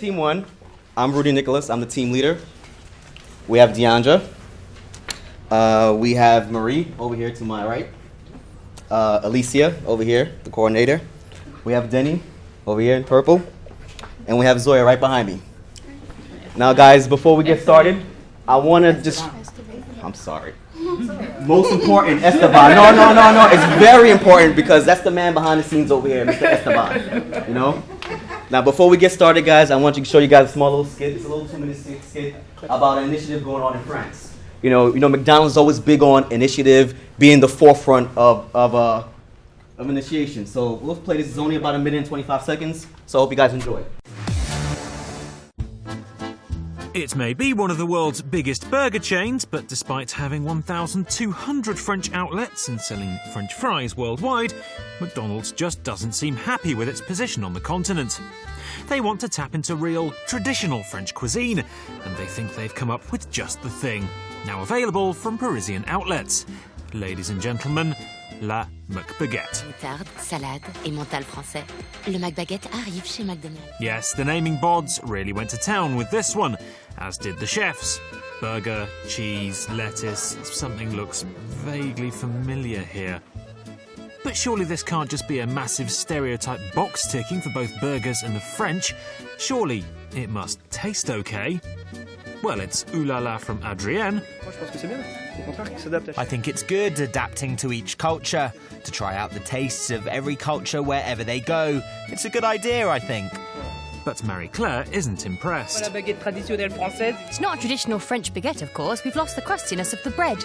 Team 1. I'm Rudy Nicholas. I'm the team leader. We have Deandra. We have Marie over here to my right. Alicia over here, the coordinator. We have Denny over here in purple. And we have Zoya right behind me. Now, guys, before we get started, I want to just... I'm sorry. Most important, Esteban. No. It's very important because that's the man behind the scenes over here, Mr. Esteban. You know? Now, before we get started, guys, I want to show you guys a small little skit. It's a little 2-minute skit about an initiative going on in France. You know, McDonald's is always big on initiative, being the forefront of initiation. So let's play this. It's only about 1 minute and 25 seconds. So I hope you guys enjoy it. It may be one of the world's biggest burger chains, but despite having 1,200 French outlets and selling French fries worldwide, McDonald's just doesn't seem happy with its position on the continent. They want to tap into real, traditional French cuisine, and they think they've come up with just the thing. Now available from Parisian outlets. Ladies and gentlemen, la McBaguette. Moutarde, salade et mental français. Le McBaguette arrive chez McDonald's. Yes, the naming bods really went to town with this one, as did the chefs. Burger, cheese, lettuce, something looks vaguely familiar here. But surely this can't just be a massive stereotype box ticking for both burgers and the French. Surely it must taste okay. Well, it's ooh la la from Adrienne. I think it's good adapting to each culture, to try out the tastes of every culture wherever they go. It's a good idea, I think. But Marie-Claire isn't impressed. It's not a traditional French baguette, of course. We've lost the crustiness of the bread.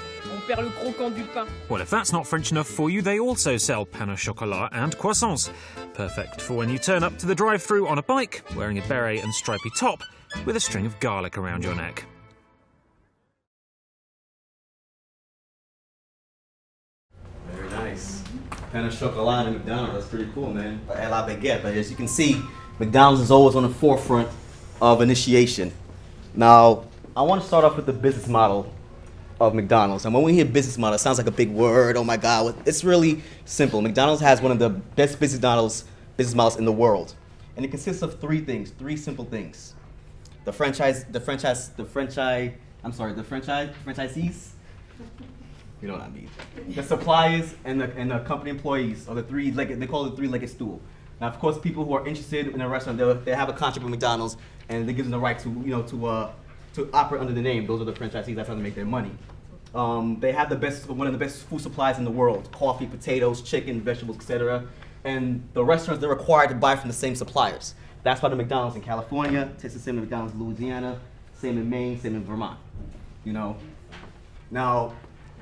Well, if that's not French enough for you, they also sell pain au chocolat and croissants. Perfect for when you turn up to the drive-thru on a bike, wearing a beret and stripy top, with a string of garlic around your neck. Very nice. Pain au chocolat and McDonald's. That's pretty cool, man. A la baguette. But as you can see, McDonald's is always on the forefront of initiation. Now, I want to start off with the business model of McDonald's. And when we hear business model, it sounds like a big word. Oh my God. It's really simple. McDonald's has one of the best business models in the world. And it consists of three simple things. The franchisees. You know what I mean. The suppliers and the company employees are the three. They call it the three-legged stool. Now, of course, people who are interested in a restaurant, they have a contract with McDonald's, and they give them the right to operate under the name. Those are the franchisees. That's how they make their money. They have one of the best food supplies in the world: coffee, potatoes, chicken, vegetables, etc. And the restaurants, they're required to buy from the same suppliers. That's why the McDonald's in California tastes the same as McDonald's in Louisiana, same in Maine, same in Vermont. You know. Now,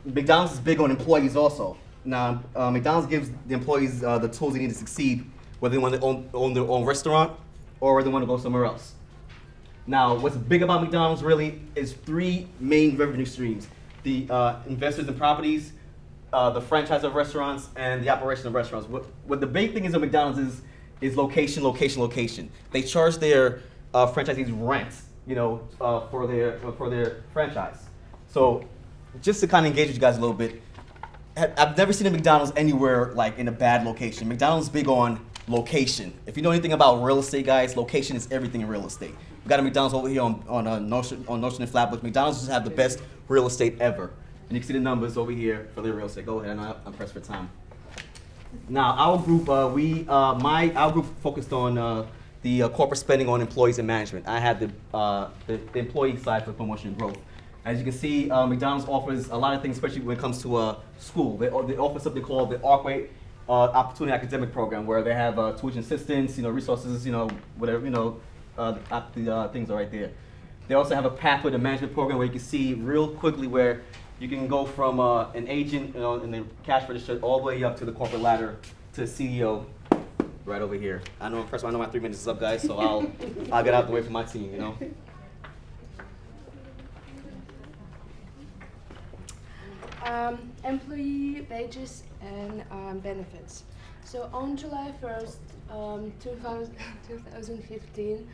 McDonald's is big on employees also. Now, McDonald's gives the employees the tools they need to succeed, whether they want to own their own restaurant or whether they want to go somewhere else. Now, what's big about McDonald's really is three main revenue streams: the investors in properties, the franchise of restaurants, and the operation of restaurants. What the big thing is at McDonald's is location. They charge their franchisees rent, for their franchise. So, just to kind of engage with you guys a little bit, I've never seen a McDonald's anywhere like in a bad location. McDonald's is big on location. If you know anything about real estate, guys, location is everything in real estate. We got a McDonald's over here on Notion and Flatbush. McDonald's just have the best real estate ever. And you can see the numbers over here for their real estate. Go ahead, I'm pressed for time. Now, our group, our group focused on the corporate spending on employees and management. I had the employee side for promotion and growth. As you can see, McDonald's offers a lot of things, especially when it comes to school. They offer something called the Arkway Opportunity Academic Program, where they have tuition assistance, resources, whatever, the things are right there. They also have a pathway to management program where you can see real quickly where you can go from an agent, in the cash register all the way up to the corporate ladder to CEO, right over here. I know my 3 minutes is up, guys, so I'll get out of the way for my team, Employee wages and benefits. So on July 1st, 2015,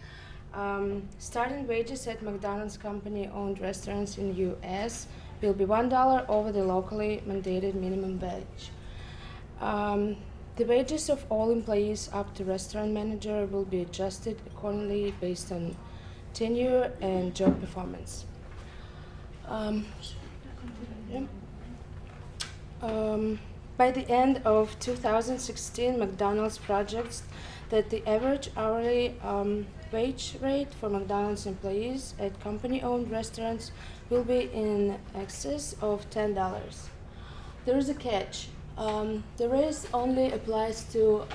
starting wages at McDonald's company-owned restaurants in the U.S. will be $1 over the locally mandated minimum wage. The wages of all employees up to restaurant manager will be adjusted accordingly based on tenure and job performance. By the end of 2016, McDonald's projects that the average hourly wage rate for McDonald's employees at company-owned restaurants will be in excess of $10. There is a catch. The raise only applies to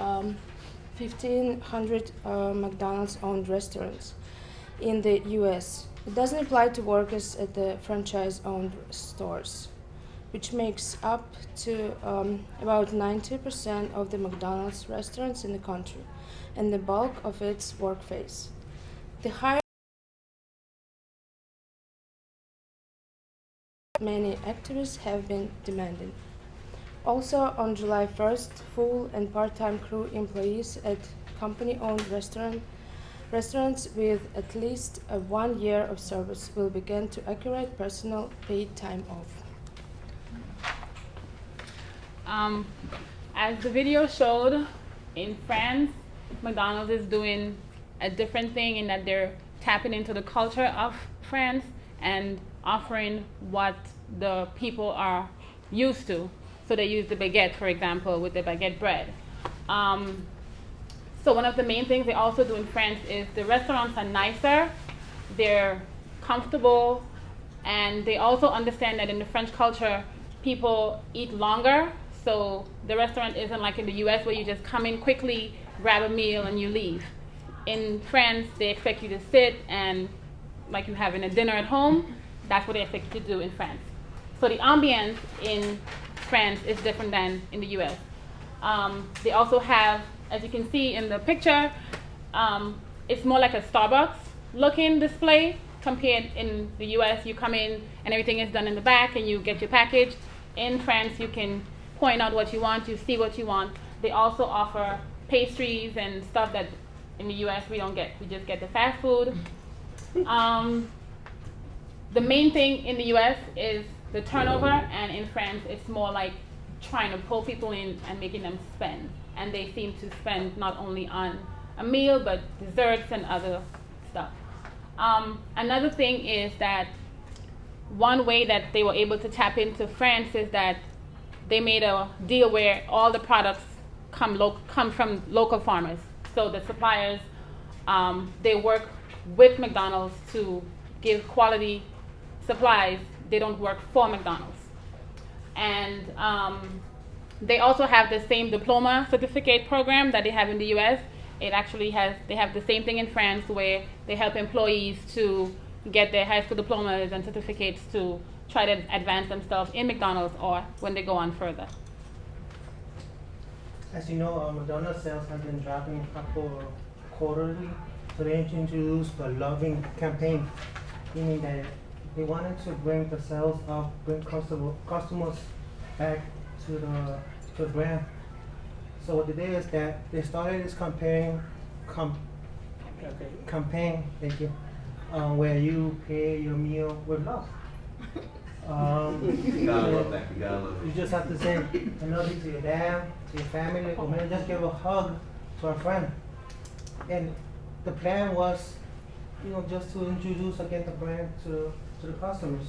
1,500 McDonald's-owned restaurants in the U.S. It doesn't apply to workers at the franchise-owned stores, which makes up to about 90% of the McDonald's restaurants in the country and the bulk of its workforce. The higher many activists have been demanding. Also, on July 1st, full and part-time crew employees at company-owned restaurants with at least 1 year of service will begin to accrue personal paid time off. As the video showed, in France, McDonald's is doing a different thing in that they're tapping into the culture of France and offering what the people are used to. So they use the baguette, for example, with the baguette bread. So one of the main things they also do in France is the restaurants are nicer, they're comfortable, and they also understand that in the French culture, people eat longer. So the restaurant isn't like in the US where you just come in quickly, grab a meal, and you leave. In France, they expect you to sit and, like you having a dinner at home, that's what they expect you to do in France. So the ambience in France is different than in the US. They also have, as you can see in the picture, it's more like a Starbucks looking display compared in the US. You come in and everything is done in the back and you get your package. In France, you can point out what you want, you see what you want. They also offer pastries and stuff that in the US we don't get. We just get the fast food. The main thing in the US is the turnover, and in France it's more like trying to pull people in and making them spend. And they seem to spend not only on a meal, but desserts and other stuff. Another thing is that one way that they were able to tap into France is that they made a deal where all the products come from local farmers. So the suppliers, they work with McDonald's to give quality supplies. They don't work for McDonald's. And they also have the same diploma certificate program that they have in the US. They have the same thing in France where they help employees to get their high school diplomas and certificates to try to advance themselves in McDonald's or when they go on further. As you know, McDonald's sales have been dropping a couple quarterly, so they introduced the Loving campaign, meaning that they wanted to bring the sales up, bring customers back to the brand. So what they did is that they started this campaign, thank you, where you pay your meal with love. You gotta love that. You gotta love it. You just have to say I love you to your dad, to your family, or maybe just give a hug to a friend. And the plan was, just to introduce again the brand to the customers.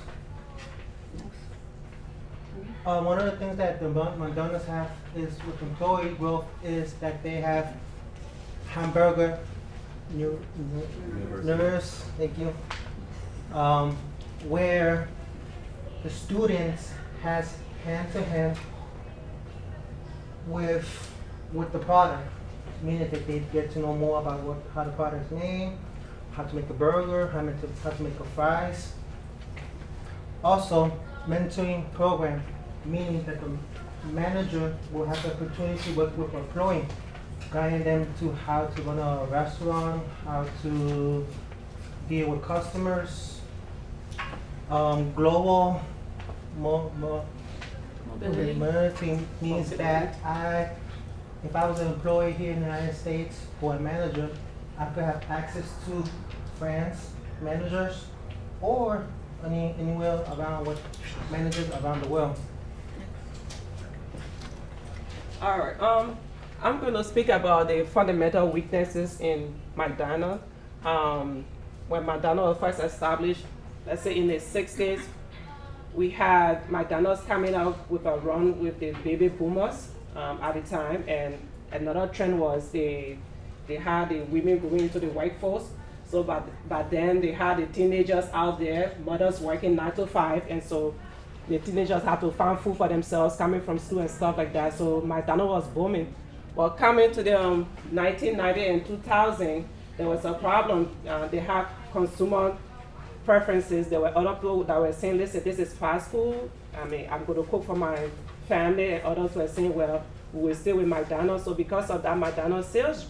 One of the things that the McDonald's have is with employee growth is that they have hamburger nurse, thank you, where the students has hand-to-hand with the product, meaning that they get to know more about how the product is made, how to make a burger, how to make a fries. Also, mentoring program, meaning that the manager will have the opportunity to work with an employee, guiding them to how to run a restaurant, how to deal with customers. Global mobility means that if I was an employee here in the United States or a manager, I could have access to France managers or anywhere around with managers around the world. All right. I'm going to speak about the fundamental weaknesses in McDonald's. When McDonald's was first established, let's say in the 60s, we had McDonald's coming out with a run with the baby boomers at the time, and another trend was they had the women going into the workforce. So by then they had the teenagers out there, mothers working 9 to 5, and so the teenagers had to find food for themselves coming from school and stuff like that. So McDonald's was booming. Well, coming to the 1990 and 2000, there was a problem. They had consumer preferences. There were other people that were saying, listen, this is fast food. I mean, I'm going to cook for my family. And others were saying, well, we will stay with McDonald's. So because of that, McDonald's sales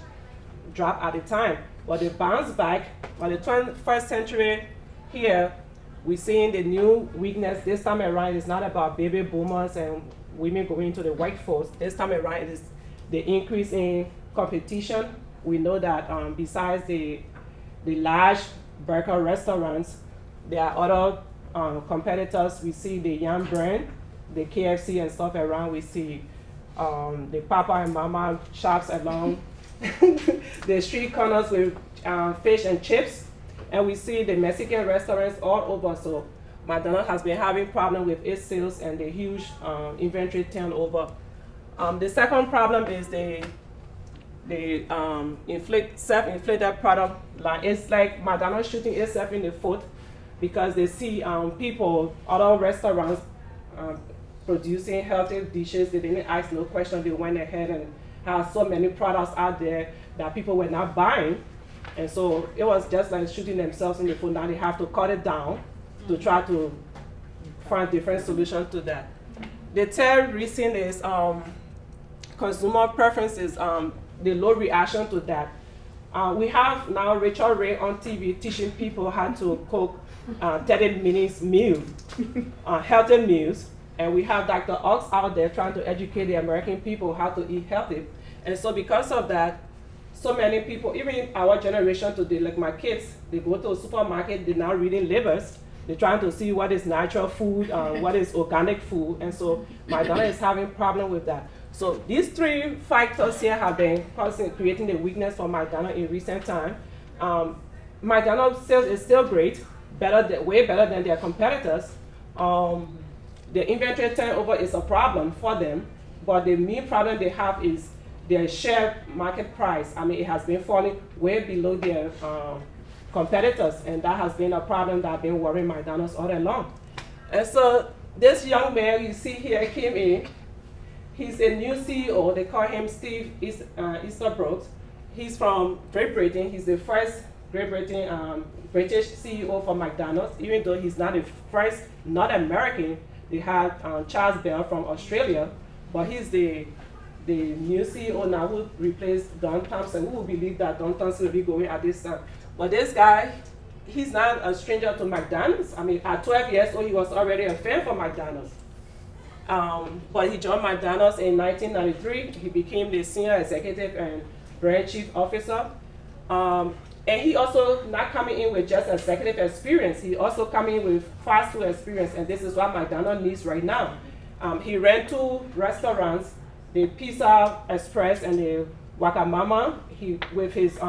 dropped at the time. But they bounced back. By the 21st century here, we're seeing the new weakness. This time around, it's not about baby boomers and women going into the workforce. This time around, it is the increase in competition. We know that besides the large burger restaurants, there are other competitors. We see the Yum brand, the KFC and stuff around. We see the Papa and Mama shops along the street corners with fish and chips. And we see the Mexican restaurants all over. So McDonald's has been having problems with its sales and the huge inventory turnover. The second problem is the self-inflated product line. It's like McDonald's shooting itself in the foot because they see people, other restaurants producing healthy dishes. They didn't ask no question. They went ahead and had so many products out there that people were not buying. And so it was just like shooting themselves in the foot. Now they have to cut it down to try to find different solutions to that. The third reason is consumer preferences, the low reaction to that. We have now Rachel Ray on TV teaching people how to cook 30 minutes meal, healthy meals. And we have Dr. Ox out there trying to educate the American people how to eat healthy. And so because of that, so many people, even our generation today, like my kids, they go to a supermarket, they're now reading labels. They're trying to see what is natural food, what is organic food. And so McDonald's is having problem with that. So these three factors here have been creating the weakness for McDonald's in recent time. McDonald's sales is still great, way better than their competitors. The inventory turnover is a problem for them, but the main problem they have is their share market price. I mean, it has been falling way below their competitors, and that has been a problem that has been worrying McDonald's all along. And so this young man you see here came in. He's a new CEO. They call him Steve Easterbrook. He's from Great Britain. He's the first British CEO for McDonald's, even though he's not the first, not American. They had Charles Bell from Australia, but he's the new CEO now who replaced Don Thompson. Who will believe that Don Thompson will be going at this time? But this guy, he's not a stranger to McDonald's. I mean, at 12 years old, he was already a fan for McDonald's. But he joined McDonald's in 1993. He became the senior executive and brand chief officer. And he also not coming in with just executive experience. He also coming in with fast food experience, and this is what McDonald's needs right now. He ran 2 restaurants, the Pizza Express and the Wagamama. With his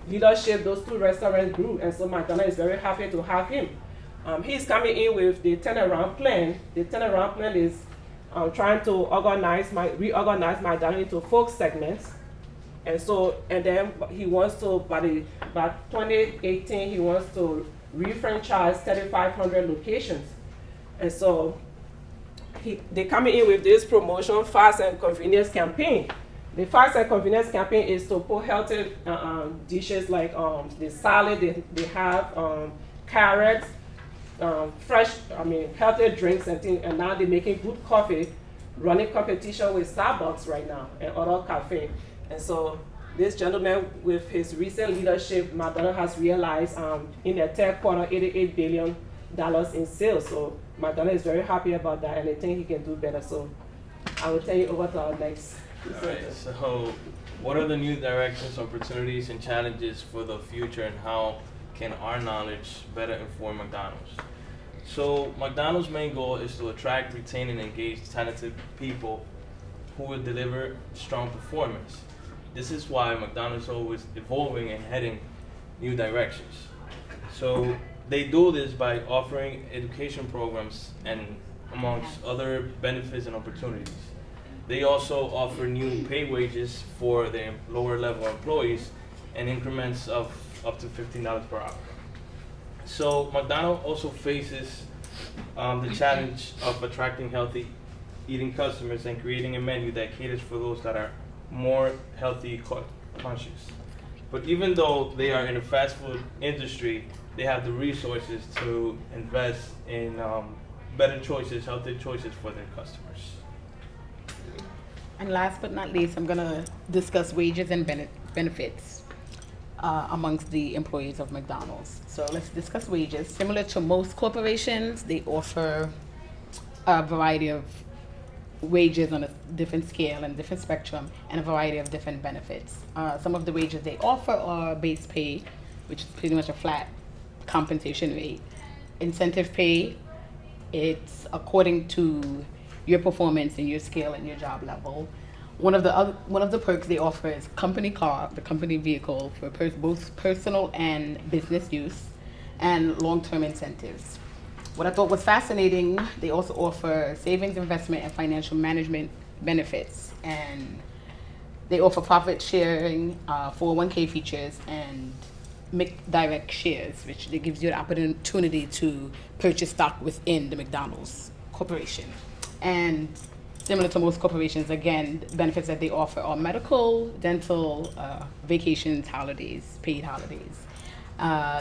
leadership, those 2 restaurants grew, and so McDonald's is very happy to have him. He's coming in with the turnaround plan. The turnaround plan is trying to reorganize McDonald's into 4 segments. And then he wants to, by 2018, he wants to refranchise 3,500 locations. And so they're coming in with this promotion, fast and convenience campaign. The fast and convenience campaign is to put healthy dishes like the salad, they have carrots, fresh, healthy drinks and things, and now they're making good coffee, running competition with Starbucks right now and other cafes. And so this gentleman, with his recent leadership, McDonald's has realized in their third quarter, $88 billion in sales. So McDonald's is very happy about that, and they think he can do better. So I will turn you over to our next. All right, so what are the new directions, opportunities, and challenges for the future, and how can our knowledge better inform McDonald's? So McDonald's main goal is to attract, retain, and engage talented people who will deliver strong performance. this is why McDonald's is always evolving and heading new directions. So they do this by offering education programs and amongst other benefits and opportunities. They also offer new pay wages for the lower level employees and increments of up to $15 per hour. So McDonald's also faces the challenge of attracting healthy eating customers and creating a menu that caters for those that are more healthy conscious. But even though they are in the fast food industry, they have the resources to invest in better choices, healthier choices for their customers. And last but not least, I'm going to discuss wages and benefits amongst the employees of McDonald's. So let's discuss wages. Similar to most corporations, they offer a variety of wages on a different scale and different spectrum, and a variety of different benefits. Some of the wages they offer are base pay, which is pretty much a flat compensation rate. Incentive pay, it's according to your performance and your skill and your job level. One of the perks they offer is company car, the company vehicle for both personal and business use, and long-term incentives. What I thought was fascinating, they also offer savings, investment, and financial management benefits, and they offer profit sharing, 401k features, and direct shares, which gives you the opportunity to purchase stock within the McDonald's corporation. And similar to most corporations, again, benefits that they offer are medical, dental, vacations, holidays, paid holidays,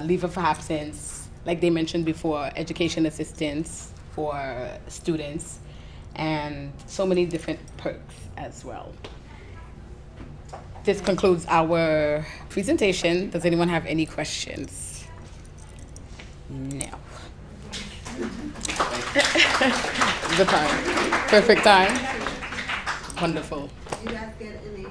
leave of absence, like they mentioned before, education assistance for students, and so many different perks as well. This concludes our presentation. Does anyone have any questions? No. The time. Perfect time. Wonderful. Did you guys get any, did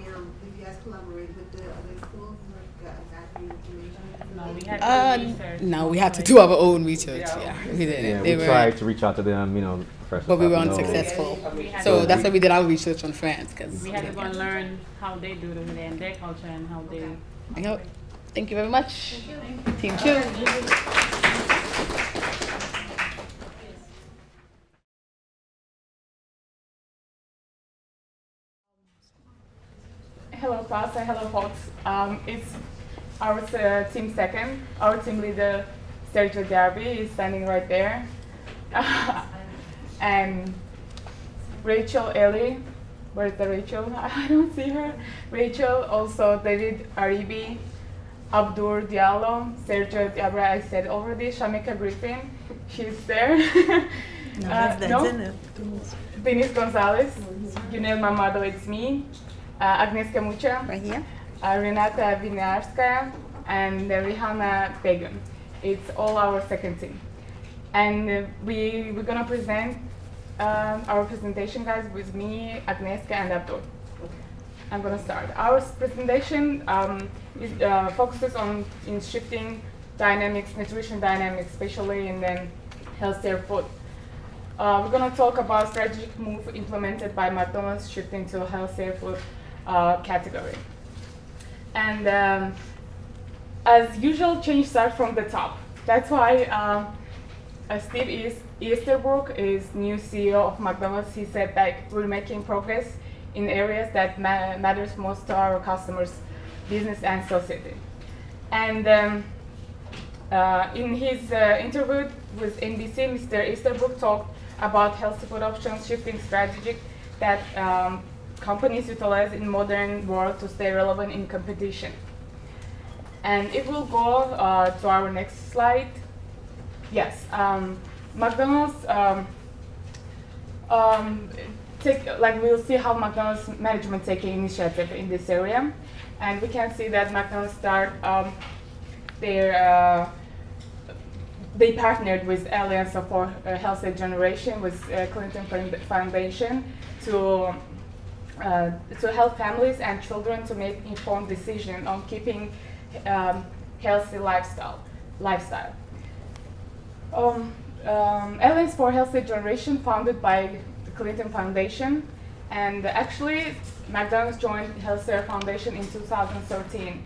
you guys collaborate with the other schools or got the information? No, we had to do research. No, we had to do our own research. Yeah, we did it. Yeah, we tried to reach out to them, first. But we were unsuccessful. So that's why we did our research on France. We had to go and learn how they do it and their culture and how they. Yep. Thank you very much. Team 2. Hello class and hello folks. It's our team second. Our team leader, Sergio Garbi, is standing right there. And Rachel Ellie, where's the Rachel? I don't see her. Rachel, also David Aribi, Abdur Diallo, Sergio Diabra, I said already, Shamika Griffin, she's there. Denise Gonzalez, Junel Mamado, it's me. Agnieszka Mucha, right here. Renata Vinarska, and Rihanna Begum. It's all our second team. And we're gonna present our presentation, guys, with me, Agnieszka, and Abdul. I'm gonna start. Our presentation focuses on shifting dynamics, nutrition dynamics, especially in the healthier food. We're gonna talk about strategic move implemented by McDonald's shifting to a healthier food category. And as usual, change starts from the top. That's why Steve Easterbrook is new CEO of McDonald's. He said that we're making progress in areas that matters most to our customers, business and society. And in his interview with NBC, Mr. Easterbrook talked about healthy food options, shifting strategy that companies utilize in modern world to stay relevant in competition. And it will go to our next slide. Yes, McDonald's we'll see how McDonald's management taking initiative in this area, and we can see that McDonald's they partnered with Alliance for Healthy Generation with Clinton Foundation to help families and children to make informed decisions on keeping healthy lifestyle. Alliance for Healthy Generation, founded by the Clinton Foundation, And actually, McDonald's joined Healthcare Foundation in 2013.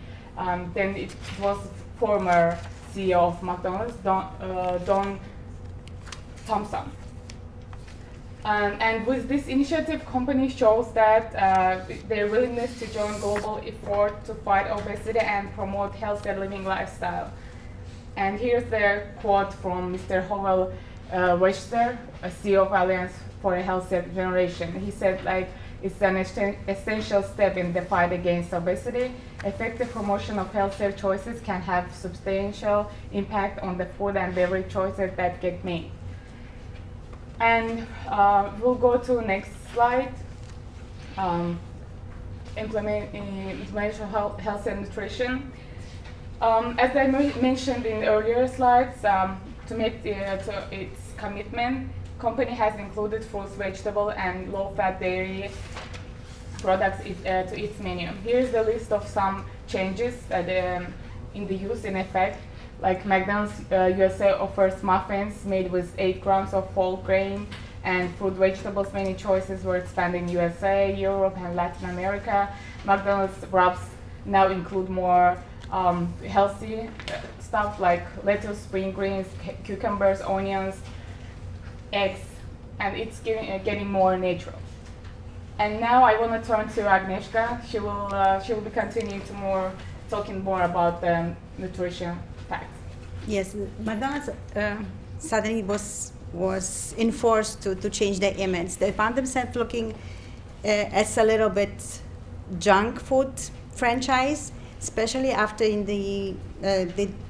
Then it was former CEO of McDonald's, Don Thompson. And with this initiative, company shows that their willingness to join global effort to fight obesity and promote healthier living lifestyle. And here's the quote from Mr. Howell Wester, a CEO of Alliance for a Healthier Generation. He said, like, it's an essential step in the fight against obesity. Effective promotion of healthier choices can have substantial impact on the food and beverage choices that get made. And we'll go to the next slide. Implementation of health and nutrition. As I mentioned in earlier slides, to make to its commitment, company has included fruits, vegetable, and low-fat dairy products to its menu. Here's the list of some changes in the use in effect. Like McDonald's USA offers muffins made with 8 grams of whole grain and fruit vegetables. Many choices were expanded in USA, Europe, and Latin America. McDonald's wraps now include more healthy stuff like lettuce, spring greens, cucumbers, onions, eggs, and it's getting more natural. And now I want to turn to Agnieszka. She will be continuing to talking more about the nutrition facts. Yes, McDonald's suddenly was enforced to change their image. They found themselves looking as a little bit junk food franchise, especially after in the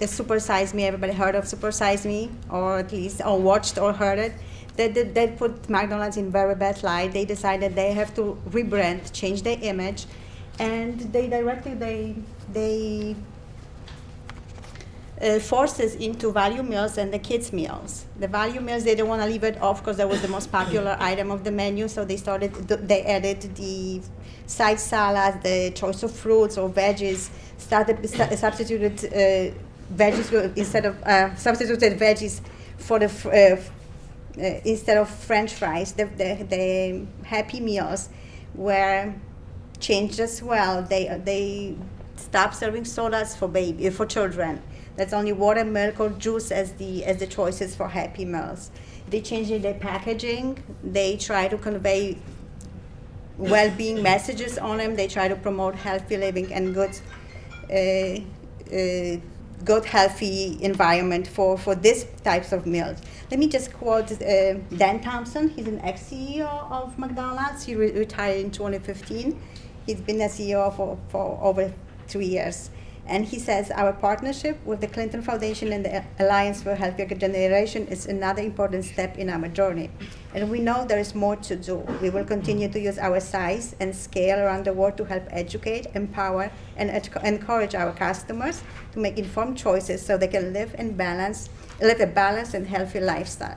Super Size Me. Everybody heard of Super Size Me, or at least or watched or heard it. They put McDonald's in very bad light. They decided they have to rebrand, change their image, and they forces into value meals and the kids meals. The value meals, they don't want to leave it off because that was the most popular item of the menu, so they added the side salads, the choice of fruits or veggies, substituted veggies for the instead of French fries. The Happy Meals were changed as well. They stopped serving sodas for children. That's only water, milk, or juice as the choices for Happy Meals. They changed their packaging. They try to convey well-being messages on them. They try to promote healthy living and good healthy environment for these types of meals. Let me just quote Dan Thompson. He's an ex-CEO of McDonald's. He retired in 2015. He's been a CEO for over 3 years. And he says, our partnership with the Clinton Foundation and the Alliance for a Healthier Generation is another important step in our journey. And we know there is more to do. We will continue to use our size and scale around the world to help educate, empower, and encourage our customers to make informed choices so they can live a balanced and healthy lifestyle.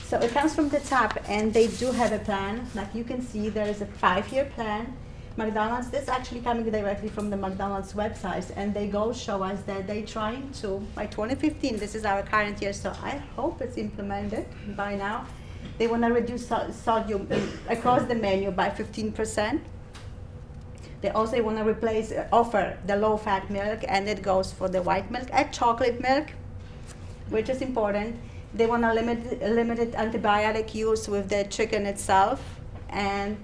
So it comes from the top, and they do have a plan. Like you can see, there is a 5-year plan. McDonald's, this is actually coming directly from the McDonald's website, and they go show us that they're trying to, by 2015, this is our current year, so I hope it's implemented by now. They want to reduce sodium across the menu by 15%. They also want to offer the low-fat milk, and it goes for the white milk and chocolate milk, which is important. They want to limit antibiotic use with the chicken itself, and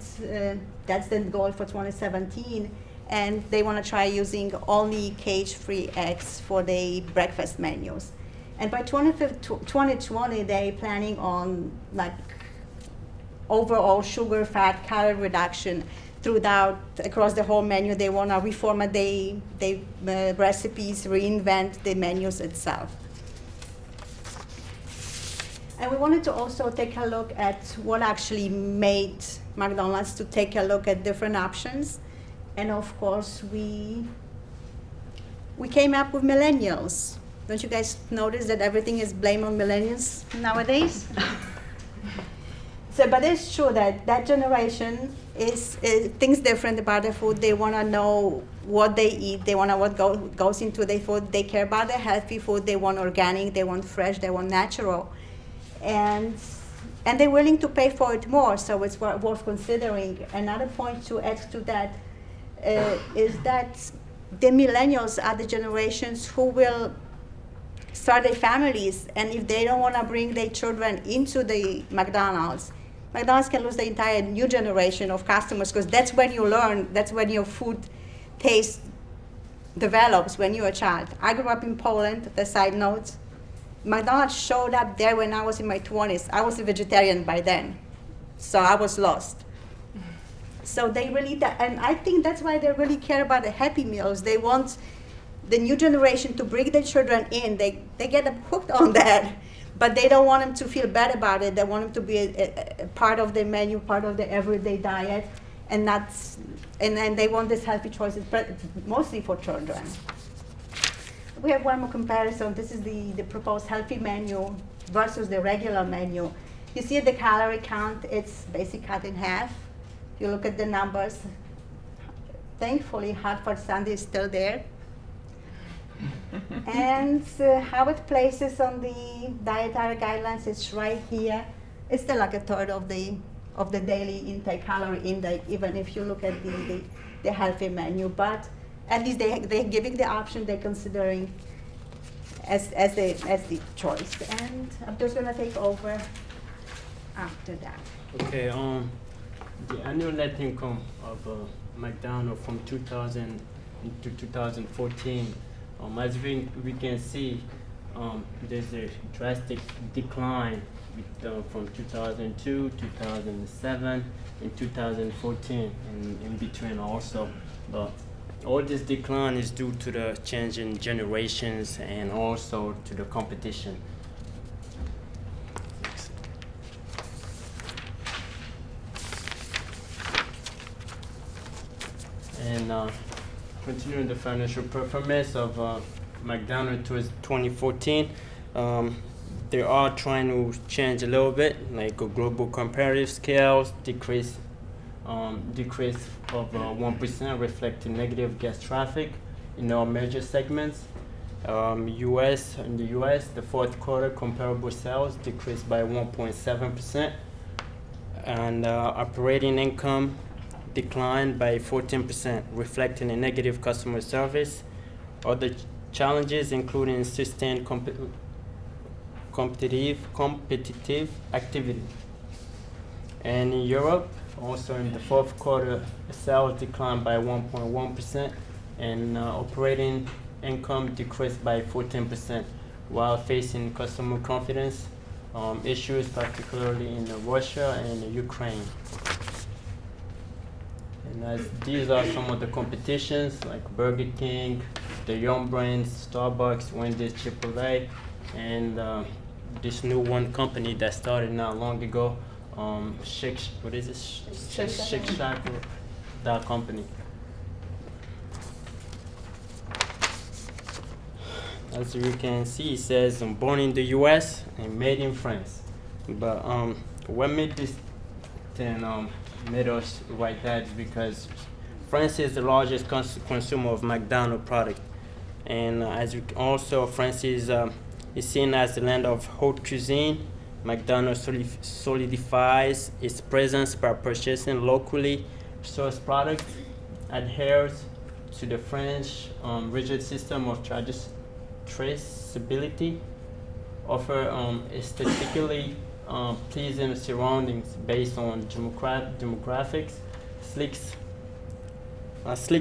that's the goal for 2017. And they want to try using only cage-free eggs for the breakfast menus. And by 2020, they're planning on like overall sugar, fat, calorie reduction across the whole menu. They want to reformat the recipes, reinvent the menus itself. And we wanted to also take a look at what actually made McDonald's to take a look at different options. And of course, we came up with millennials. Don't you guys notice that everything is blamed on millennials nowadays? But it's true that generation thinks different about their food. They want to know what they eat. They want to know what goes into their food. They care about the healthy food. They want organic. They want fresh. They want natural. And and they're willing to pay for it more, so it's worth considering. Another point to add to that is that the millennials are the generations who will start their families, and if they don't want to bring their children into the McDonald's can lose the entire new generation of customers, because that's when you learn, that's when your food taste develops when you're a child. I grew up in Poland, the side note. McDonald's showed up there when I was in my 20s. I was a vegetarian by then, so I was lost. So they really, and I think that's why they really care about the Happy Meals. They want the new generation to bring their children in. They get them hooked on that, but they don't want them to feel bad about it. They want them to be a part of the menu, part of the everyday diet, and then they want these healthy choices, but mostly for children. We have one more comparison. This is the proposed healthy menu versus the regular menu. You see the calorie count, it's basically cut in half. If you look at the numbers, thankfully Hartford Sunday is still there. And how it places on the dietary guidelines is right here. It's still like a third of the daily intake, calorie intake, even if you look at the healthy menu. But at least they're giving the option, they're considering as the choice. And I'm just gonna take over after that. Okay, the annual net income of McDonald's from 2000 to 2014, as we can see, there's a drastic decline from 2002, 2007, and 2014, and in between also. But all this decline is due to the change in generations and also to the competition. And continuing the financial performance of McDonald's towards 2014, they are trying to change a little bit, like a global comparative scales decrease of 1%, reflecting negative guest traffic in all major segments. In the US, the fourth quarter comparable sales decreased by 1.7%, and operating income declined by 14%, reflecting a negative customer service. Other challenges including sustained competitive activity. And in Europe, also in the fourth quarter, sales declined by 1.1%, and operating income decreased by 14%, while facing customer confidence issues, particularly in Russia and Ukraine. And these are some of the competitions, like Burger King, the Yum Brands, Starbucks, Wendy's, Chipotle, and this new one company that started not long ago, Shake Shack, that company. As you can see, it says born in the US and made in France. But what made this then made us write that is because France is the largest consumer of McDonald's product, and France is seen as the land of haute cuisine. McDonald's solidifies its presence by purchasing locally sourced products, adheres to the French rigid system of traceability, offer aesthetically pleasing surroundings based on demographics, sleek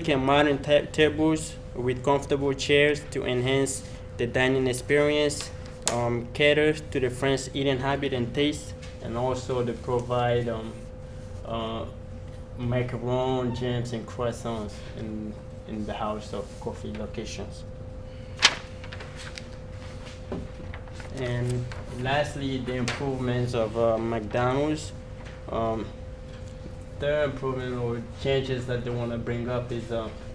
and modern tables with comfortable chairs to enhance the dining experience, caters to the French eating habit and taste, and also they provide macaron, jams, and croissants in the House of Coffee locations. And lastly, the improvements of McDonald's. The improvement or changes that they want to bring up is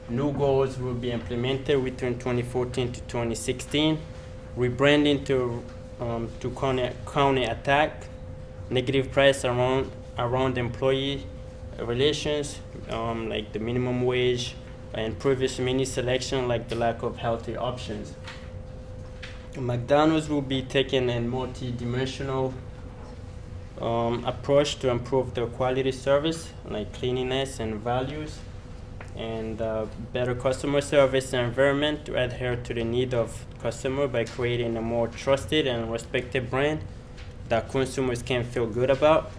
new goals will be implemented between 2014 to 2016. Rebranding to county attack, negative price around employee relations, like the minimum wage, and previous menu selection, like the lack of healthy options. McDonald's will be taking a multi-dimensional approach to improve their quality service, like cleanliness and values, and better customer service environment to adhere to the need of customer by creating a more trusted and respected brand that consumers can feel good about.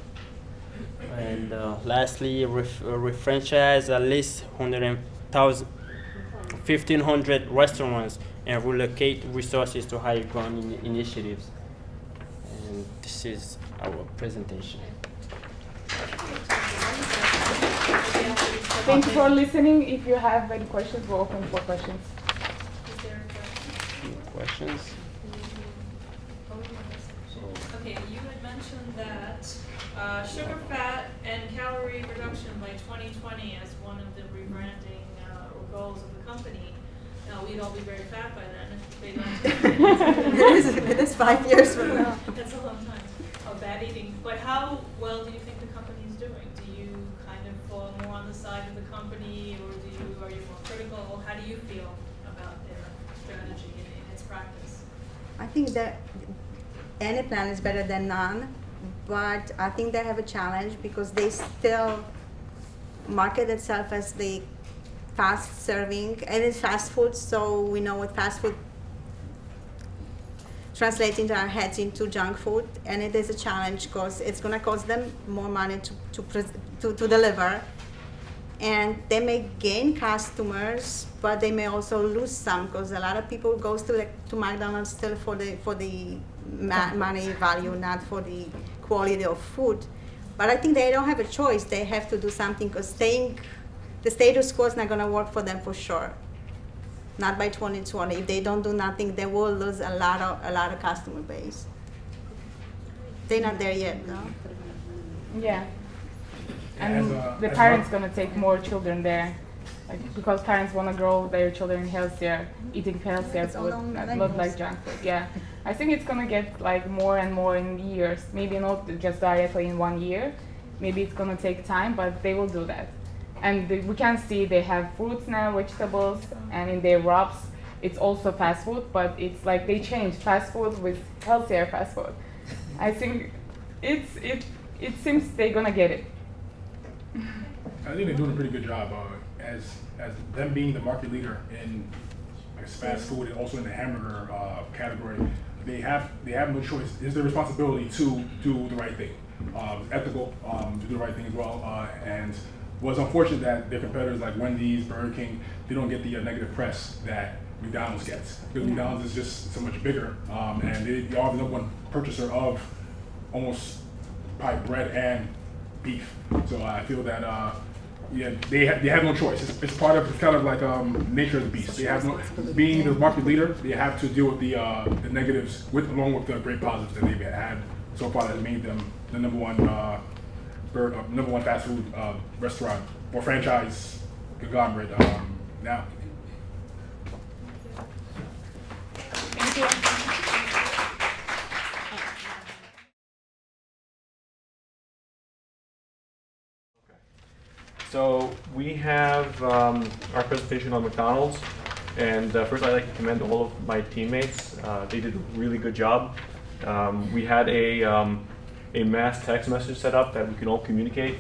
And lastly, refranchise at least 1,500 restaurants and relocate resources to higher ground initiatives. And this is our presentation. Thank you for listening. If you have any questions, we're open for questions. Questions? Okay, you had mentioned that sugar, fat, and calorie reduction by 2020 as one of the rebranding or goals of the company. Now, we'd all be very fat by then if they don't. It is 5 years from now. That's a long time of bad eating. But how well do you think the company is doing? Do you kind of fall more on the side of the company, or are you more critical? How do you feel about their strategy in its practice? I think that any plan is better than none, but I think they have a challenge because they still market itself as the fast serving, and it's fast food, so we know what fast food translates into our heads into junk food, and it is a challenge because it's going to cost them more money to deliver, and they may gain customers, but they may also lose some because a lot of people goes to McDonald's still for the money value, not for the quality of food. But I think they don't have a choice. They have to do something because the status quo is not going to work for them for sure. Not by 2020. If they don't do nothing, they will lose a lot of customer base. They're not there yet, no? Yeah. And the parents gonna take more children there, because parents wanna grow their children healthier, eating healthier food, not like junk food. Yeah, I think it's gonna get more and more in years. Maybe not just directly in 1 year. Maybe it's gonna take time, but they will do that. And we can see they have fruits now, vegetables, and in their wraps, it's also fast food, but it's like they changed fast food with healthier fast food. I think it seems they're gonna get it. I think they're doing a pretty good job as them being the market leader in fast food and also in the hamburger category. They have no choice. It's their responsibility to do the right thing, ethical, to do the right thing as well. And was unfortunate that their competitors like Wendy's, Burger King, they don't get the negative press that McDonald's gets, because McDonald's is just so much bigger, and they are the number one purchaser of almost probably bread and beef. So I feel that they have no choice. It's kind of like nature of the beast. They have being the market leader, they have to deal with the negatives along with the great positives that they've had so far that made them the number one fast food restaurant or franchise conglomerate now. Thank you. So we have our presentation on McDonald's, and first I'd like to commend all of my teammates. They did a really good job. We had a mass text message set up that we can all communicate.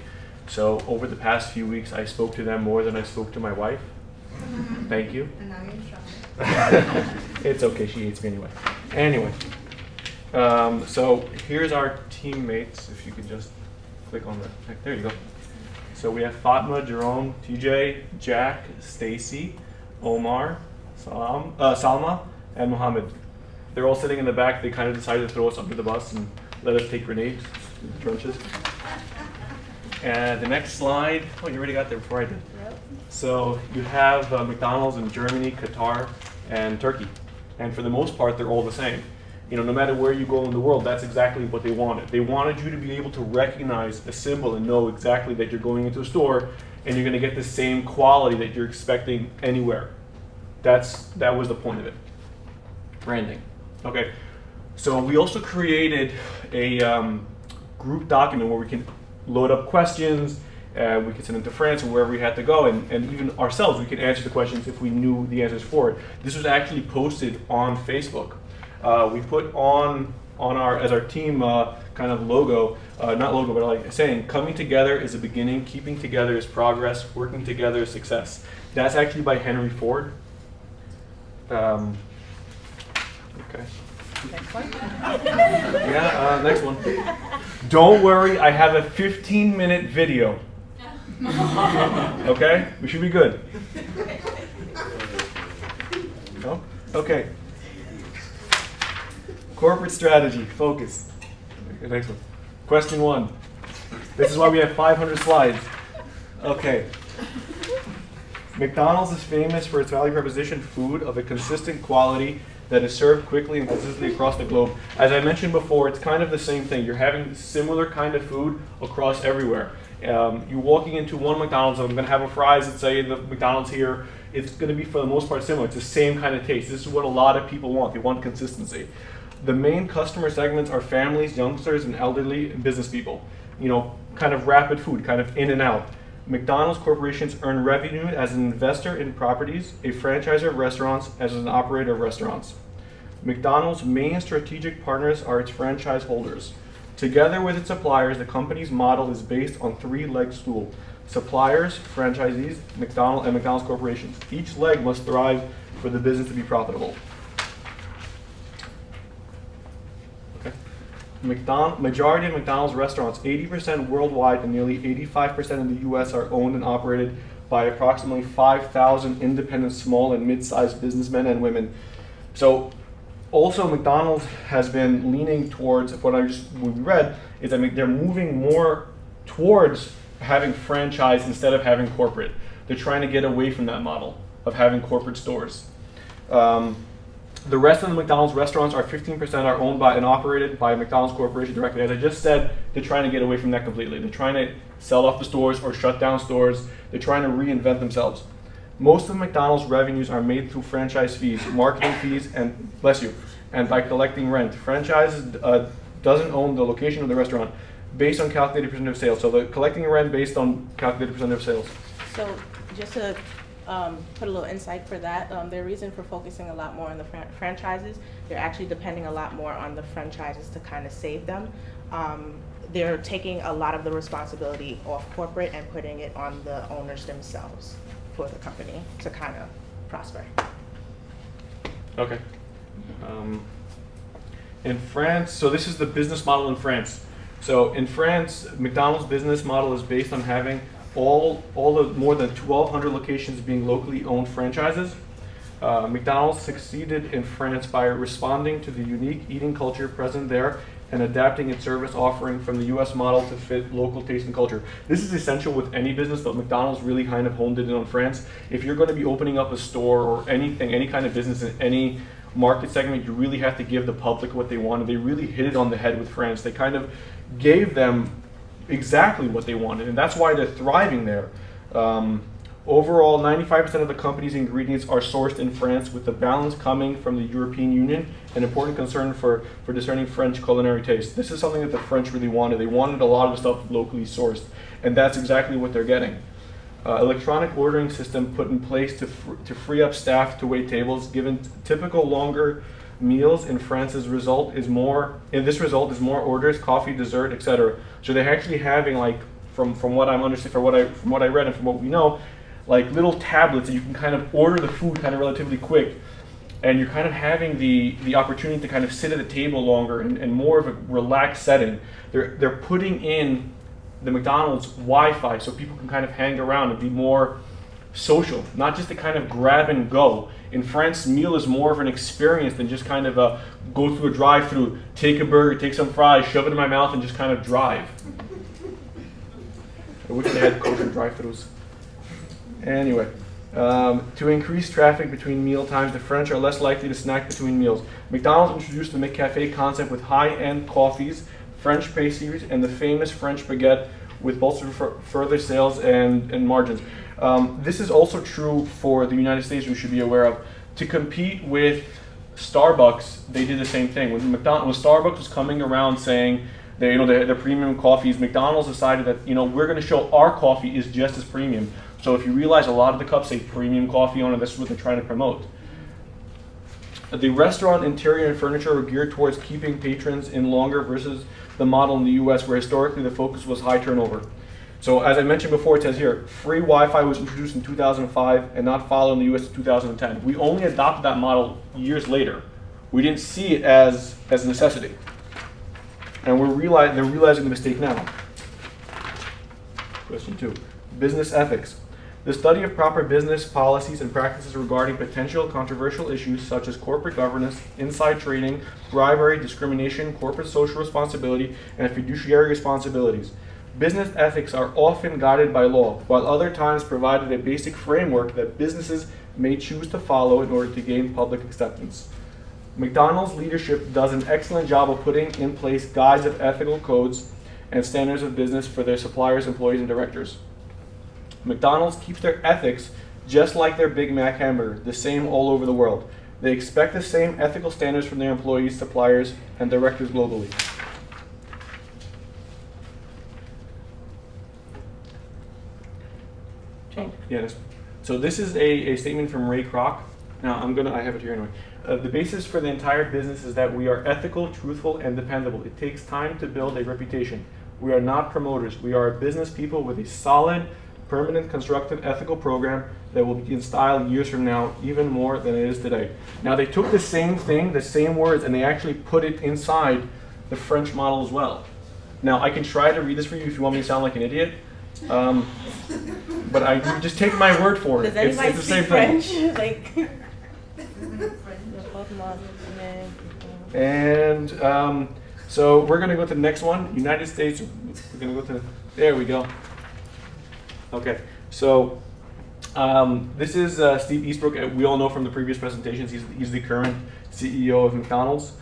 So over the past few weeks, I spoke to them more than I spoke to my wife. Thank you. And now you're in trouble. It's okay, she hates me anyway. Anyway, so here's our teammates. If you could just click on the, there you go. So we have Fatma, Jerome, TJ, Jack, Stacy, Omar, Salma, and Mohammed. They're all sitting in the back. They kind of decided to throw us under the bus and let us take grenades in the trenches. And the next slide, oh, you already got there before I did. Yep. So you have McDonald's in Germany, Qatar, and Turkey. And for the most part, they're all the same. You know, no matter where you go in the world, that's exactly what they wanted. They wanted you to be able to recognize a symbol and know exactly that you're going into a store and you're going to get the same quality that you're expecting anywhere. That was the point of it. Branding. Okay. So we also created a group document where we can load up questions. We can send them to France or wherever we had to go, and even ourselves, we can answer the questions if we knew the answers for it. This was actually posted on Facebook. We put on on as our team kind of logo, not logo, but like saying, coming together is a beginning, keeping together is progress, working together is success. That's actually by Henry Ford. Okay. Next one. Yeah, next one. Don't worry, I have a 15-minute video. Okay? We should be good. No? Okay. Corporate strategy, focus. Okay, next one. Question 1. This is why we have 500 slides. Okay. McDonald's is famous for its value proposition food of a consistent quality that is served quickly and consistently across the globe. As I mentioned before, it's kind of the same thing. You're having similar kind of food across everywhere. You're walking into one McDonald's, and I'm going to have a fries, let's say the McDonald's here, it's going to be for the most part similar. It's the same kind of taste. This is what a lot of people want. They want consistency. The main customer segments are families, youngsters, and elderly and business people. You know, kind of rapid food, kind of in and out. McDonald's corporations earn revenue as an investor in properties, a franchisor of restaurants, as an operator of restaurants. McDonald's main strategic partners are its franchise holders. Together with its suppliers, the company's model is based on 3-leg stool. Suppliers, franchisees, McDonald's, and McDonald's corporations. Each leg must thrive for the business to be profitable. Majority of McDonald's restaurants, 80% worldwide and nearly 85% in the US, are owned and operated by approximately 5,000 independent small and mid-sized businessmen and women. So also McDonald's has been leaning towards, what we read, is that they're moving more towards having franchise instead of having corporate. They're trying to get away from that model of having corporate stores. The rest of the McDonald's restaurants are 15% are owned by and operated by McDonald's Corporation directly. As I just said, they're trying to get away from that completely. They're trying to sell off the stores or shut down stores. They're trying to reinvent themselves. Most of McDonald's revenues are made through franchise fees, marketing fees, and by collecting rent. Franchise doesn't own the location of the restaurant based on calculated percent of sales. So they're collecting rent based on calculated percent of sales. So just to put a little insight for that, their reason for focusing a lot more on the franchises, they're actually depending a lot more on the franchises to kind of save them. They're taking a lot of the responsibility off corporate and putting it on the owners themselves for the company to kind of prosper. Okay. In France, so this is the business model in France. So in France, McDonald's business model is based on having all the more than 1,200 locations being locally owned franchises. McDonald's succeeded in France by responding to the unique eating culture present there and adapting its service offering from the US model to fit local taste and culture. This is essential with any business, but McDonald's really kind of honed it in on France. If you're going to be opening up a store or anything, any kind of business in any market segment, you really have to give the public what they wanted. They really hit it on the head with France. They kind of gave them exactly what they wanted, and that's why they're thriving there. Overall, 95% of the company's ingredients are sourced in France, with the balance coming from the European Union, an important concern for discerning French culinary taste. This is something that the French really wanted. They wanted a lot of the stuff locally sourced, and that's exactly what they're getting. Electronic ordering system put in place to free up staff to wait tables. Given typical longer meals in France, this result is more orders, coffee, dessert, etc. So they're actually having, like, from what I'm understanding, from what I read and from what we know, like little tablets that you can kind of order the food kind of relatively quick, and you're kind of having the opportunity to kind of sit at the table longer and more of a relaxed setting. They're putting in the McDonald's Wi-Fi so people can kind of hang around and be more social, not just to kind of grab and go. In France, meal is more of an experience than just kind of go through a drive-through, take a burger, take some fries, shove it in my mouth, and just kind of drive. I wish they had kosher drive-throughs. Anyway, to increase traffic between meal times, the French are less likely to snack between meals. McDonald's introduced the McCafe concept with high-end coffees, French pastries, and the famous French baguette, with bolstered further sales and margins. This is also true for the United States, we should be aware of. To compete with Starbucks, they did the same thing. When Starbucks was coming around saying their premium coffees, McDonald's decided that we're going to show our coffee is just as premium. So if you realize, a lot of the cups say premium coffee on it. This is what they're trying to promote. The restaurant interior and furniture were geared towards keeping patrons in longer versus the model in the US where historically the focus was high turnover. So as I mentioned before, it says here, free Wi-Fi was introduced in 2005 and not followed in the US in 2010. We only adopted that model years later. We didn't see it as a necessity. And they're realizing the mistake now. Question 2, business ethics. The study of proper business policies and practices regarding potential controversial issues such as corporate governance, inside trading, bribery, discrimination, corporate social responsibility, and fiduciary responsibilities. Business ethics are often guided by law, while other times provided a basic framework that businesses may choose to follow in order to gain public acceptance. McDonald's leadership does an excellent job of putting in place guides of ethical codes and standards of business for their suppliers, employees, and directors. McDonald's keeps their ethics just like their Big Mac hamburger, the same all over the world. They expect the same ethical standards from their employees, suppliers, and directors globally. Yes. So this is a statement from Ray Kroc. Now I have it here anyway. The basis for the entire business is that we are ethical, truthful, and dependable. It takes time to build a reputation. We are not promoters. We are business people with a solid, permanent, constructive, ethical program that will be in style years from now, even more than it is today. Now they took the same thing, the same words, and they actually put it inside the French model as well. Now I can try to read this for you if you want me to sound like an idiot, but you just take my word for it. Does anybody it's the same speak French? thing. Like, and so we're going to go to the next one. United States. We're going to go to. There we go. Okay, so this is Steve Eastbrook. We all know from the previous presentations he's the current CEO of McDonald's.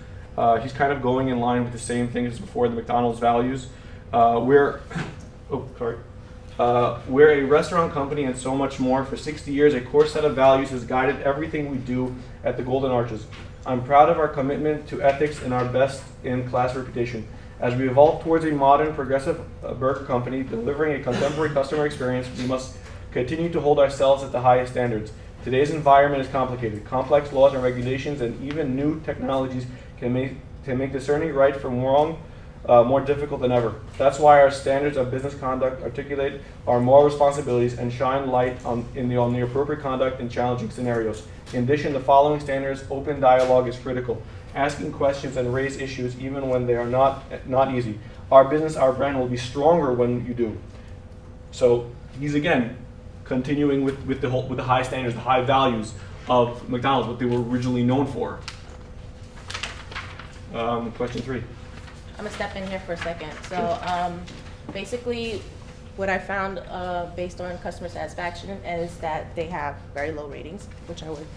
He's kind of going in line with the same thing as before, the McDonald's values. We're a restaurant company and so much more. For 60 years, a core set of values has guided everything we do at the Golden Arches. I'm proud of our commitment to ethics and our best-in-class reputation. As we evolve towards a modern, progressive burger company delivering a contemporary customer experience, we must continue to hold ourselves at the highest standards. Today's environment is complicated. Complex laws and regulations and even new technologies can make discerning right from wrong more difficult than ever. That's why our standards of business conduct articulate our moral responsibilities and shine light on the appropriate conduct in challenging scenarios. In addition, the following standards: open dialogue is critical. Asking questions and raise issues even when they are not easy. Our business, our brand will be stronger when you do. So he's again continuing with the high standards, the high values of McDonald's, what they were originally known for. Question 3. I'm gonna step in here for a second. So basically what I found based on customer satisfaction is that they have very low ratings, which I would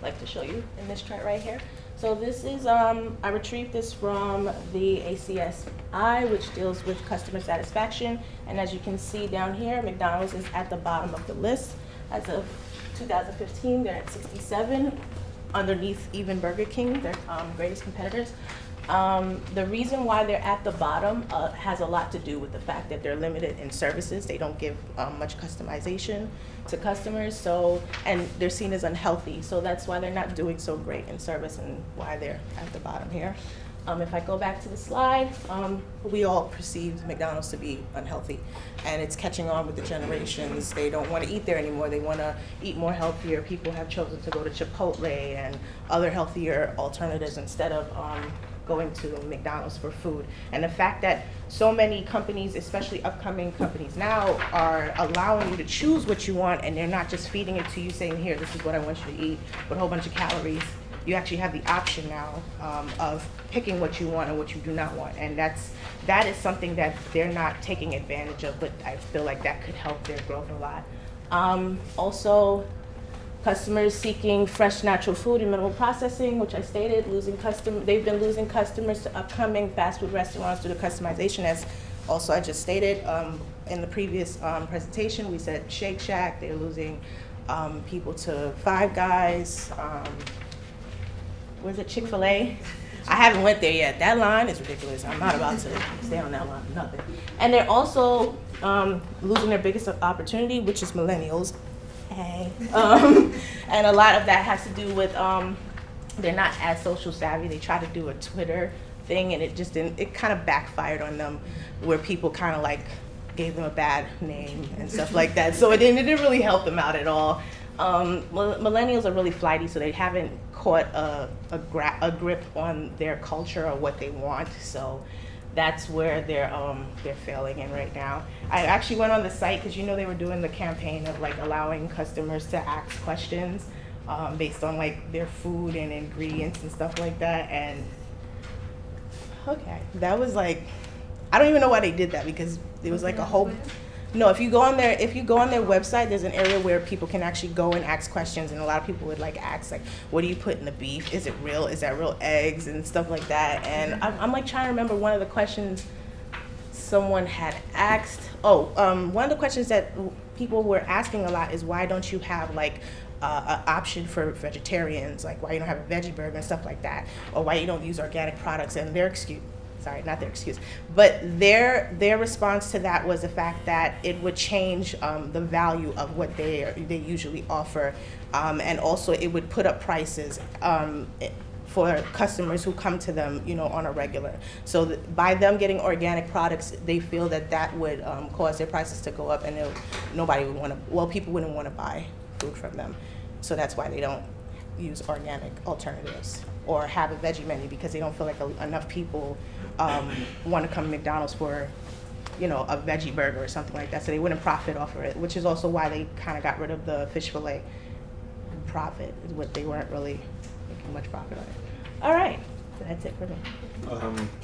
like to show you in this chart right here. So this is, I retrieved this from the ACSI, which deals with customer satisfaction. And as you can see down here, McDonald's is at the bottom of the list. As of 2015, they're at 67, underneath even Burger King, their greatest competitors. The reason why they're at the bottom has a lot to do with the fact that they're limited in services. They don't give much customization to customers, and they're seen as unhealthy. So that's why they're not doing so great in service and why they're at the bottom here. If I go back to the slide, we all perceive McDonald's to be unhealthy, and it's catching on with the generations. They don't want to eat there anymore. They want to eat more healthier. People have chosen to go to Chipotle and other healthier alternatives instead of going to McDonald's for food. And the fact that so many companies, especially upcoming companies now, are allowing you to choose what you want, and they're not just feeding it to you saying, here, this is what I want you to eat with a whole bunch of calories. You actually have the option now of picking what you want and what you do not want. And that is something that they're not taking advantage of, but I feel like that could help their growth a lot. Also, customers seeking fresh, natural food and minimal processing, which I stated, they've been losing customers to upcoming fast food restaurants due to customization, as also I just stated. In the previous presentation, we said Shake Shack, they're losing people to Five Guys, was it Chick-fil-A? I haven't went there yet. That line is ridiculous. I'm not about to stay on that line for nothing. And they're also losing their biggest opportunity, which is millennials. Hey. And a lot of that has to do with they're not as social savvy. They try to do a Twitter thing, and it just didn't. It kind of backfired on them, where people kind of like gave them a bad name and stuff like that. So it didn't really help them out at all. Millennials are really flighty, so they haven't caught a grip on their culture or what they want. So that's where they're failing in right now. I actually went on the site because they were doing the campaign of like allowing customers to ask questions based on like their food and ingredients and stuff like that. And okay, that was like, I don't even know why they did that, because it was like a whole. No, if you go on their website, there's an area where people can actually go and ask questions, and a lot of people would like ask like, what do you put in the beef? Is it real? Is that real eggs and stuff like that? And I'm like trying to remember one of the questions someone had asked. One of the questions that people were asking a lot is, why don't you have like an option for vegetarians? Like, why you don't have a veggie burger and stuff like that, or why you don't use organic products? And their excuse. Sorry, not their excuse, but their response to that was the fact that it would change the value of what they usually offer, and also it would put up prices for customers who come to them, on a regular. So by them getting organic products, they feel that would cause their prices to go up, and nobody would want to. Well, people wouldn't want to buy food from them, so that's why they don't use organic alternatives or have a veggie menu, because they don't feel like enough people want to come to McDonald's for, a veggie burger or something like that. So they wouldn't profit off of it, which is also why they kind of got rid of the fish fillet profit. They weren't really making much profit on it. All right, so that's it for me.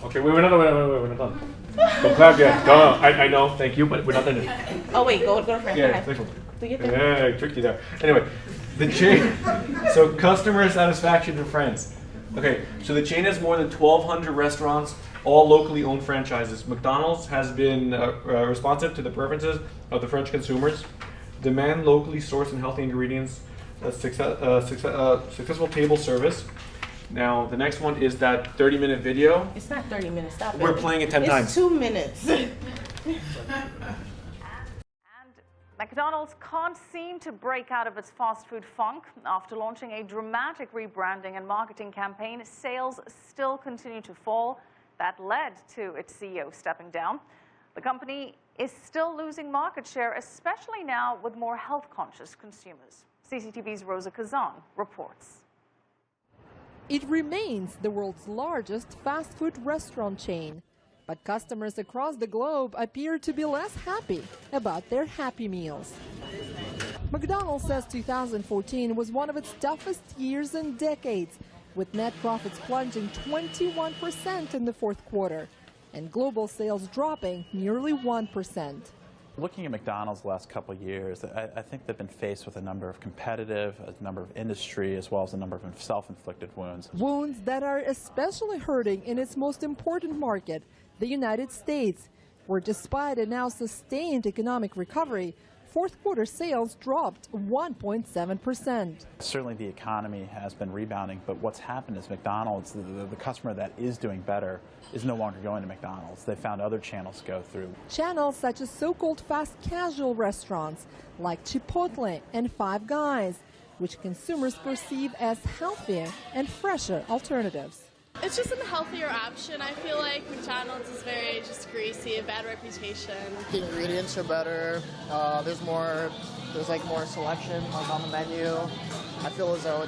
Okay, we're not done. Don't clap yet. No, I know, thank you, but we're not done yet. Oh wait, go to Frank. Yeah, Do your thing. yeah, tricked you there. Anyway, the chain. So customer satisfaction and friends. Okay, so the chain has more than 1,200 restaurants, all locally owned franchises. McDonald's has been responsive to the preferences of the French consumers, demand locally sourced and healthy ingredients, successful table service. Now, the next one is that 30-minute video. It's not 30 minutes, stop it. We're playing it 10 times. It's 2 minutes. McDonald's can't seem to break out of its fast food funk. After launching a dramatic rebranding and marketing campaign, sales still continue to fall. That led to its CEO stepping down. The company is still losing market share, especially now with more health-conscious consumers. CCTV's Rosa Kazan reports. It remains the world's largest fast food restaurant chain. But customers across the globe appear to be less happy about their Happy Meals. McDonald's says 2014 was one of its toughest years in decades, with net profits plunging 21% in the fourth quarter and global sales dropping nearly 1%. Looking at McDonald's the last couple of years, I think they've been faced with a number of competitive, a number of industry, as well as a number of self-inflicted wounds. Wounds that are especially hurting in its most important market, the United States, where despite a now sustained economic recovery, fourth quarter sales dropped 1.7%. Certainly the economy has been rebounding, but what's happened is McDonald's, the customer that is doing better, is no longer going to McDonald's. They found other channels to go through. Channels such as so-called fast casual restaurants like Chipotle and Five Guys, which consumers perceive as healthier and fresher alternatives. It's just a healthier option. I feel like McDonald's is very just greasy, a bad reputation. The ingredients are better. There's more selection on the menu. I feel as though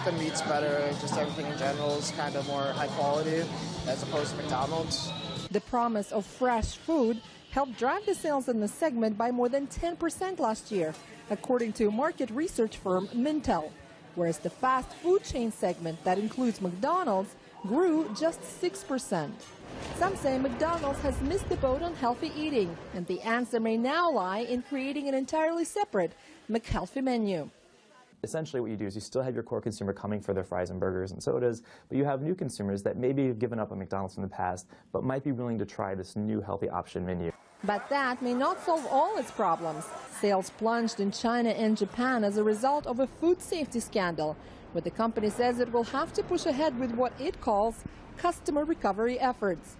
the meat's better. Just everything in general is kind of more high quality as opposed to McDonald's. The promise of fresh food helped drive the sales in the segment by more than 10% last year, according to market research firm Mintel, whereas the fast food chain segment that includes McDonald's grew just 6%. Some say McDonald's has missed the boat on healthy eating, and the answer may now lie in creating an entirely separate McHealthy menu. Essentially what you do is you still have your core consumer coming for their fries and burgers and sodas, but you have new consumers that maybe have given up on McDonald's in the past, but might be willing to try this new healthy option menu. But that may not solve all its problems. Sales plunged in China and Japan as a result of a food safety scandal, where the company says it will have to push ahead with what it calls customer recovery efforts.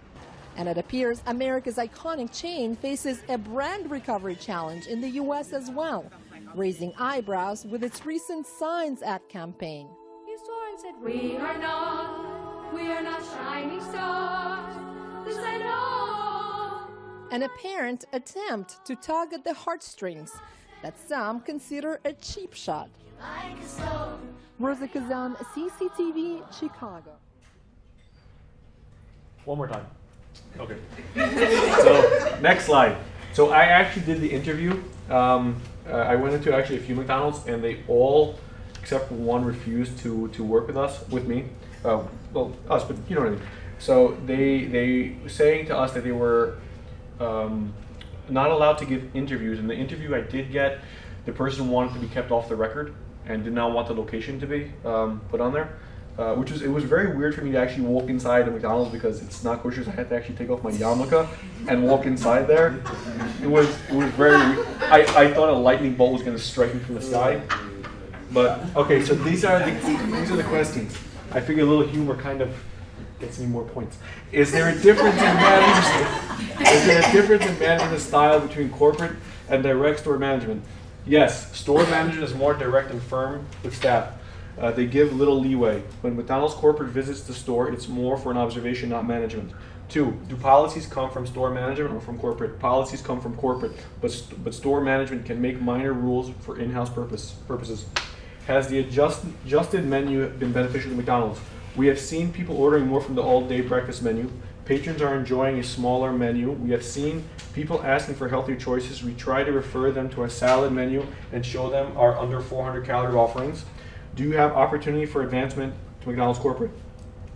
And it appears America's iconic chain faces a brand recovery challenge in the U.S. as well, raising eyebrows with its recent Signs ad campaign. These signs We are not shining stars, this I know. An apparent attempt to tug at the heartstrings that some consider a cheap shot. Like a stone. Rosa Kazan, CCTV, Chicago. One more time. Okay. So next slide. So I actually did the interview. I went into actually a few McDonald's, and they all, except for one, refused to work with me. Well, us, but you know what I mean. So they were saying to us that they were not allowed to give interviews. And the interview I did get, the person wanted to be kept off the record and did not want the location to be put on there. It was very weird for me to actually walk inside a McDonald's because it's not kosher, so I had to actually take off my yarmulke and walk inside there. It was very weird. I thought a lightning bolt was going to strike me from the sky. But okay, so these are the questions. I figure a little humor kind of gets me more points. Is there a difference in management? Is there a difference in management style between corporate and direct store management? Yes, store management is more direct and firm with staff. They give little leeway. When McDonald's corporate visits the store, it's more for an observation, not management. 2, do policies come from store management or from corporate? Policies come from corporate, but store management can make minor rules for in-house purposes. Has the adjusted menu been beneficial to McDonald's? We have seen people ordering more from the all-day breakfast menu. Patrons are enjoying a smaller menu. We have seen people asking for healthier choices. We try to refer them to a salad menu and show them our under 400 calorie offerings. Do you have opportunity for advancement to McDonald's corporate?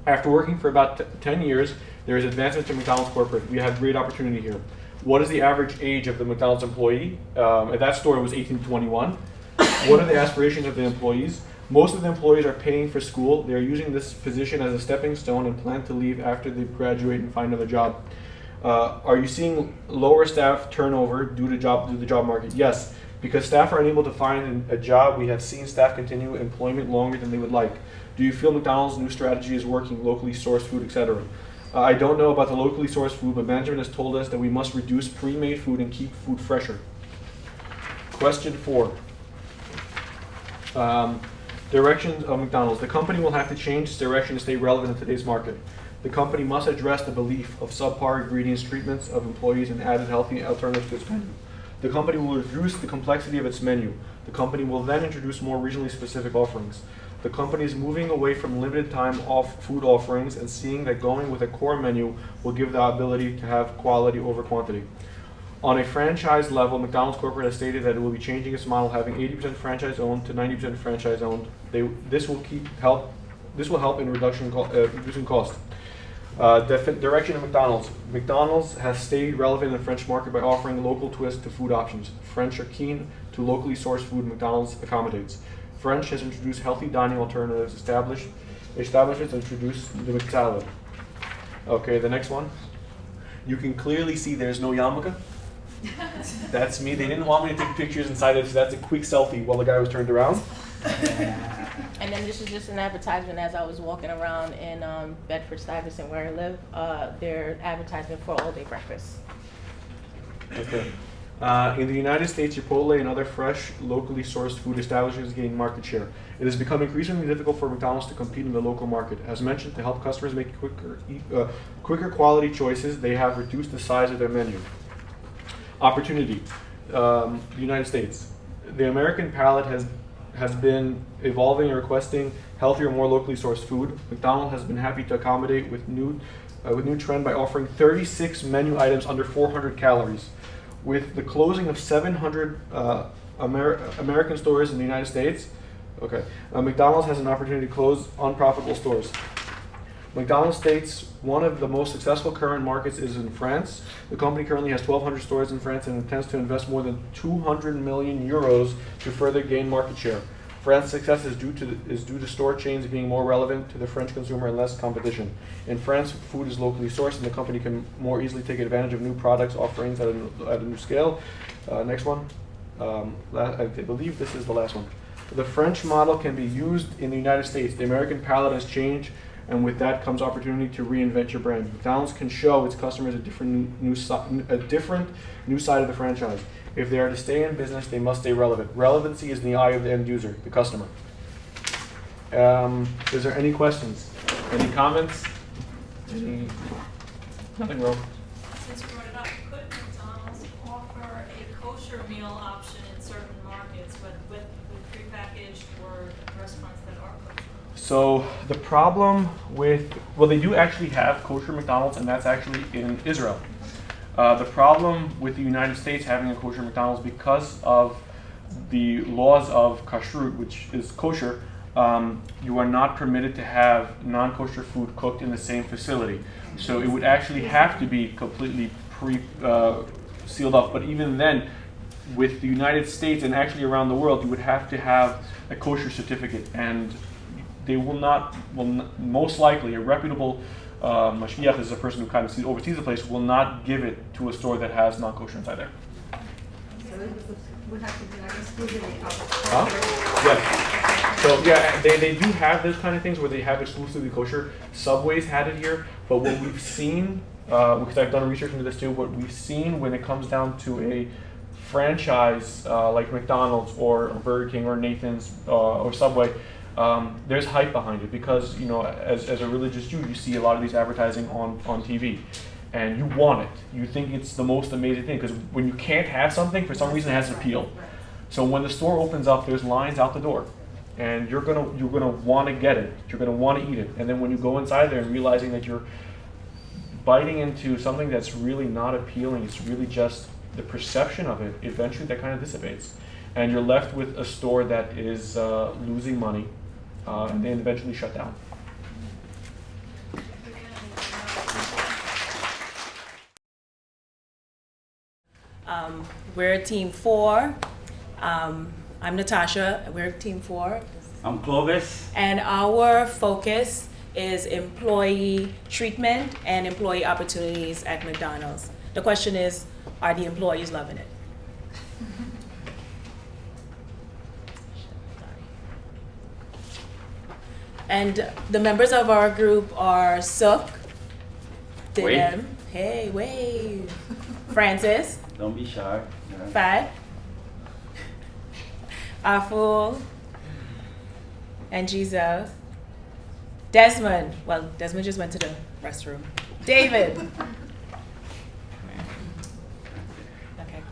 After working for about 10 years, there is advancement to McDonald's corporate. We have great opportunity here. What is the average age of the McDonald's employee? At that store, it was 18 to 21. What are the aspirations of the employees? Most of the employees are paying for school. They are using this position as a stepping stone and plan to leave after they graduate and find another job. Are you seeing lower staff turnover due to the job market? Yes. Because staff are unable to find a job, we have seen staff continue employment longer than they would like. Do you feel McDonald's new strategy is working, locally sourced food, etc.? I don't know about the locally sourced food, but management has told us that we must reduce pre-made food and keep food fresher. Question 4. Directions of McDonald's. The company will have to change its direction to stay relevant in today's market. The company must address the belief of subpar ingredients, treatments of employees, and added healthy alternatives to its menu. The company will reduce the complexity of its menu. The company will then introduce more regionally specific offerings. The company is moving away from limited time food offerings and seeing that going with a core menu will give the ability to have quality over quantity. On a franchise level, McDonald's corporate has stated that it will be changing its model, having 80% franchise owned to 90% franchise owned. This will help in reducing cost. Direction of McDonald's. McDonald's has stayed relevant in the French market by offering a local twist to food options. French are keen to locally sourced food. McDonald's accommodates. French has introduced healthy dining alternatives. Establishments introduced the McSalad. Okay, the next one. You can clearly see there's no yarmulke. That's me. They didn't want me to take pictures inside it, so that's a quick selfie while the guy was turned around. And then this is just an advertisement as I was walking around in Bedford-Stuyvesant where I live. They're advertising for all-day breakfast. Okay. In the United States, Chipotle and other fresh, locally sourced food establishments gain market share. It has become increasingly difficult for McDonald's to compete in the local market. As mentioned, to help customers make quicker quality choices, they have reduced the size of their menu. Opportunity. The United States. The American palate has been evolving and requesting healthier, more locally sourced food. McDonald's has been happy to accommodate with new trend by offering 36 menu items under 400 calories. With the closing of 700 American stores in the United States, McDonald's has an opportunity to close unprofitable stores. McDonald's states one of the most successful current markets is in France. The company currently has 1,200 stores in France and intends to invest more than 200 million euros to further gain market share. France's success is due to store chains being more relevant to the French consumer and less competition. In France, food is locally sourced and the company can more easily take advantage of new products offerings at a new scale. Next one. I believe this is the last one. The French model can be used in the United States. The American palate has changed, and with that comes opportunity to reinvent your brand. McDonald's can show its customers a different new side of the franchise. If they are to stay in business, they must stay relevant. Relevancy is in the eye of the end user, the customer. Is there any questions? Any comments? Nothing wrong. Since you brought it up, could McDonald's offer a kosher meal option in certain markets, but with prepackaged or restaurants that are kosher? So the problem with, well, they do actually have kosher McDonald's, and that's actually in Israel. The problem with the United States having a kosher McDonald's, because of the laws of kashrut, which is kosher, you are not permitted to have non-kosher food cooked in the same facility. So it would actually have to be completely sealed off. But even then, with the United States and actually around the world, you would have to have a kosher certificate, and they will not, most likely, a reputable mashgiach, is a person who kind of oversees the place, will not give it to a store that has non-kosher inside there. So it would have to be like exclusively Yes. So yeah, they do have those kind of things where they have exclusively kosher. Subway's had it here, but what we've seen, because I've done research into this too, what we've seen when it comes down to a franchise like McDonald's or Burger King or Nathan's or Subway, there's hype behind it, because as a religious Jew, you see a lot of these advertising on TV, and you want it. You think it's the most amazing thing, because when you can't have something, for some reason it has an appeal. So when the store opens up, there's lines out the door, and you're gonna want to get it. You're gonna want to eat it, and then when you go inside there and realizing that you're biting into something that's really not appealing, it's really just the perception of it. Eventually, that kind of dissipates, and you're left with a store that is losing money, and then eventually shut down. We're team 4. I'm Natasha. We're team 4. I'm Clovis. And our focus is employee treatment and employee opportunities at McDonald's. The question is, are the employees loving it? And the members of our group are Suk, Didem, hey, wave, Francis, Don't be shy. Yeah. Fat, Aful, and Giselle. Desmond, well, Desmond just went to the restroom. David. Okay.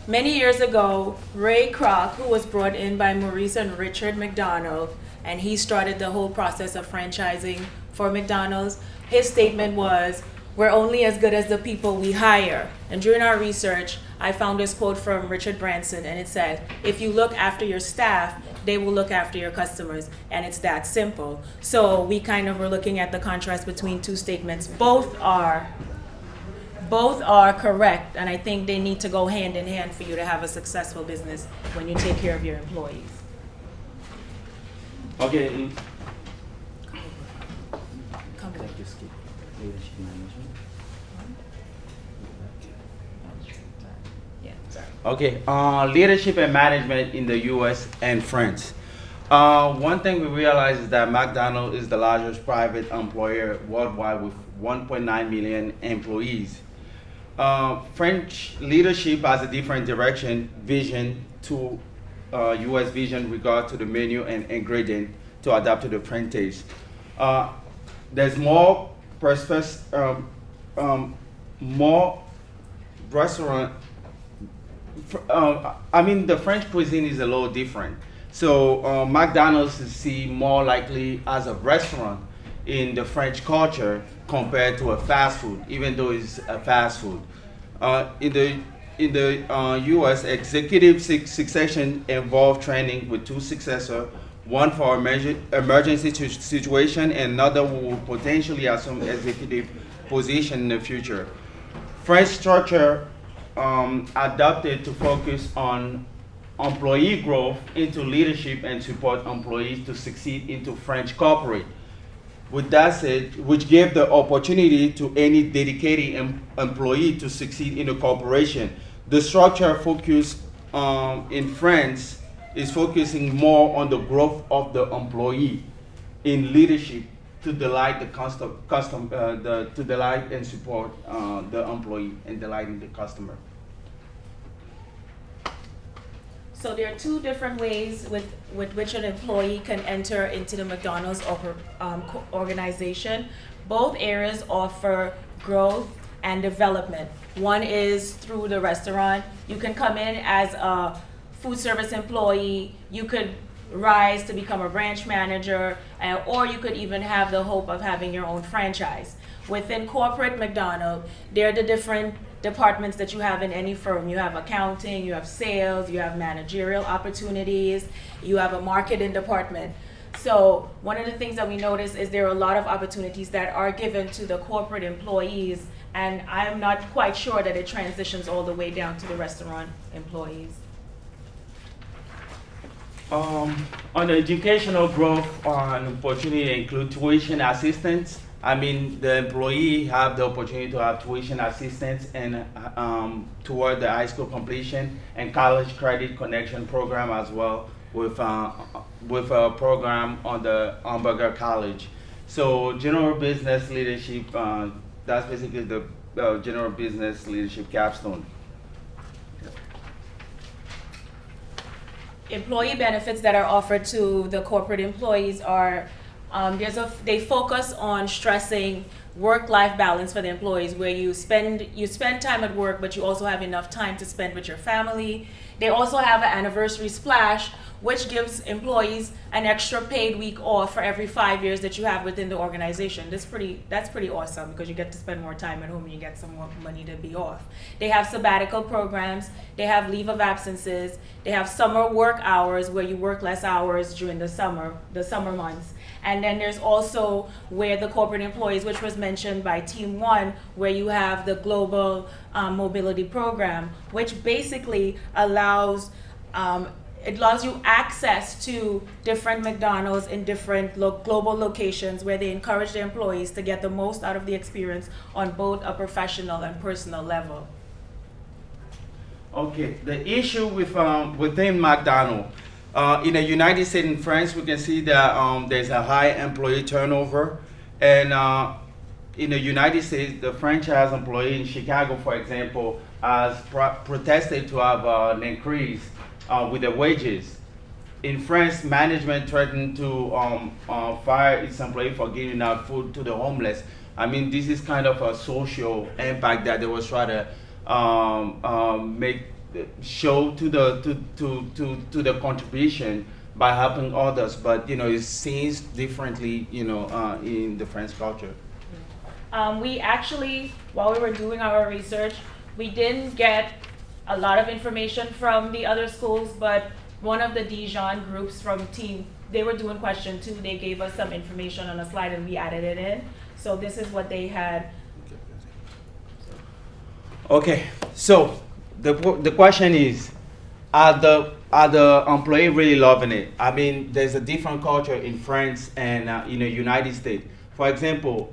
Many years ago, Ray Kroc, who was brought in by Maurice and Richard McDonald, and he started the whole process of franchising for McDonald's, his statement was, "We're only as good as the people we hire." And during our research, I found this quote from Richard Branson, and it said, "If you look after your staff, they will look after your customers." And it's that simple. So we kind of were looking at the contrast between two statements. Both are correct, and I think they need to go hand in hand for you to have a successful business when you take care of your employees. Okay. Okay, leadership and management in the U.S. and France. One thing we realize is that McDonald's is the largest private employer worldwide with 1.9 million employees. French leadership has a different vision to U.S. vision regard to the menu and ingredient to adapt to the French taste. There's more more restaurant. The French cuisine is a little different. So McDonald's is seen more likely as a restaurant in the French culture compared to a fast food, even though it's a fast food. In the U.S., executive succession involved training with 2 successors, one for emergency situation and another who will potentially assume executive position in the future. French structure adapted to focus on employee growth into leadership and support employees to succeed into French corporate. With that said, which gave the opportunity to any dedicated employee to succeed in a corporation. The structure focus in France is focusing more on the growth of the employee in leadership to delight the to delight and support the employee and delighting the customer. So there are two different ways with which an employee can enter into the McDonald's organization. Both areas offer growth and development. One is through the restaurant. You can come in as a food service employee. You could rise to become a branch manager, or you could even have the hope of having your own franchise. Within corporate McDonald's, there are the different departments that you have in any firm. You have accounting, you have sales, you have managerial opportunities, you have a marketing department. So one of the things that we notice is there are a lot of opportunities that are given to the corporate employees, and I'm not quite sure that it transitions all the way down to the restaurant employees. On the educational growth and opportunity include tuition assistance. I mean, the employee have the opportunity to have tuition assistance and toward the high school completion, and college credit connection program as well with a program on the Hamburger College. So general business leadership, that's basically the general business leadership capstone. Employee benefits that are offered to the corporate employees are they focus on stressing work-life balance for the employees, where you spend time at work, but you also have enough time to spend with your family. They also have an anniversary splash, which gives employees an extra paid week off for every 5 years that you have within the organization. That's pretty awesome, because you get to spend more time at home and you get some more money to be off. They have sabbatical programs. They have leave of absences. They have summer work hours, where you work less hours during the summer months. And then there's also where the corporate employees, which was mentioned by Team 1, where you have the global mobility program, which basically allows you access to different McDonald's in different global locations, where they encourage their employees to get the most out of the experience on both a professional and personal level. Okay, the issue with within McDonald's, in the United States and France, we can see that there's a high employee turnover, and in the United States, the franchise employee in Chicago, for example, has protested to have an increase with the wages. In France, management threatened to fire its employee for giving out food to the homeless. I mean, this is kind of a social impact that they was trying to show to the contribution by helping others, but it seems differently, in the French culture. We actually, while we were doing our research, we didn't get a lot of information from the other schools, but one of the Dijon groups from team, they were doing question 2. They gave us some information on a slide and we added it in. So this is what they had. Okay, so the question is, are the employee really loving it? I mean, there's a different culture in France and in the United States. For example,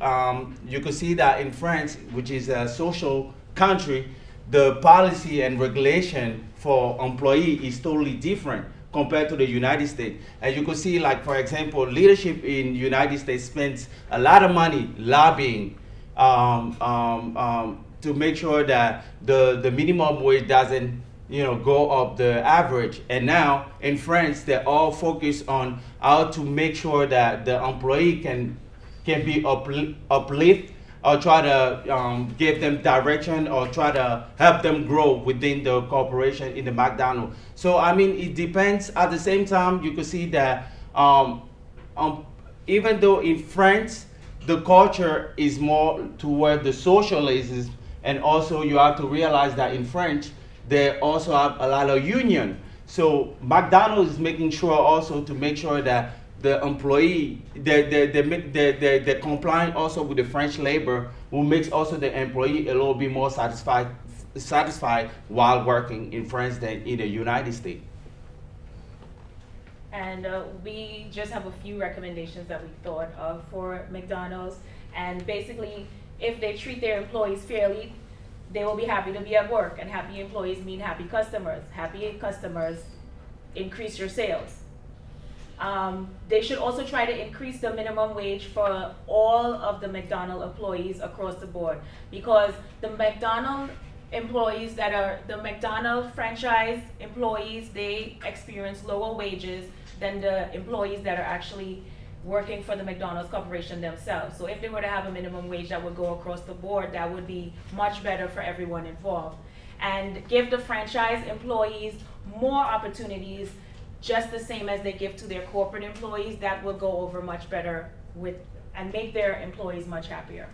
you could see that in France, which is a social country, the policy and regulation for employee is totally different compared to the United States. And you could see, like, for example, leadership in the United States spends a lot of money lobbying to make sure that the minimum wage doesn't go up the average. And now in France, they're all focused on how to make sure that the employee can be uplift, or try to give them direction, or try to help them grow within the corporation in the McDonald's. So I mean, it depends. At the same time, you could see that even though in France the culture is more toward the socialism, and also you have to realize that in French they also have a lot of union. So McDonald's is making sure also to make sure that the employee, they're complying also with the French labor, who makes also the employee a little bit more satisfied while working in France than in the United States. And we just have a few recommendations that we thought of for McDonald's. And basically, if they treat their employees fairly, they will be happy to be at work. And happy employees mean happy customers. Happy customers increase your sales. They should also try to increase the minimum wage for all of the McDonald's employees across the board, because the McDonald's employees that are the McDonald's franchise employees, they experience lower wages than the employees that are actually working for the McDonald's Corporation themselves. So if they were to have a minimum wage that would go across the board, that would be much better for everyone involved. And give the franchise employees more opportunities, just the same as they give to their corporate employees. That will go over much better with, and make their employees much happier.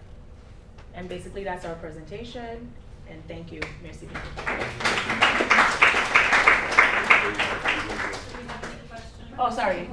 And basically that's our presentation, and thank you. Merci beaucoup. Oh, sorry.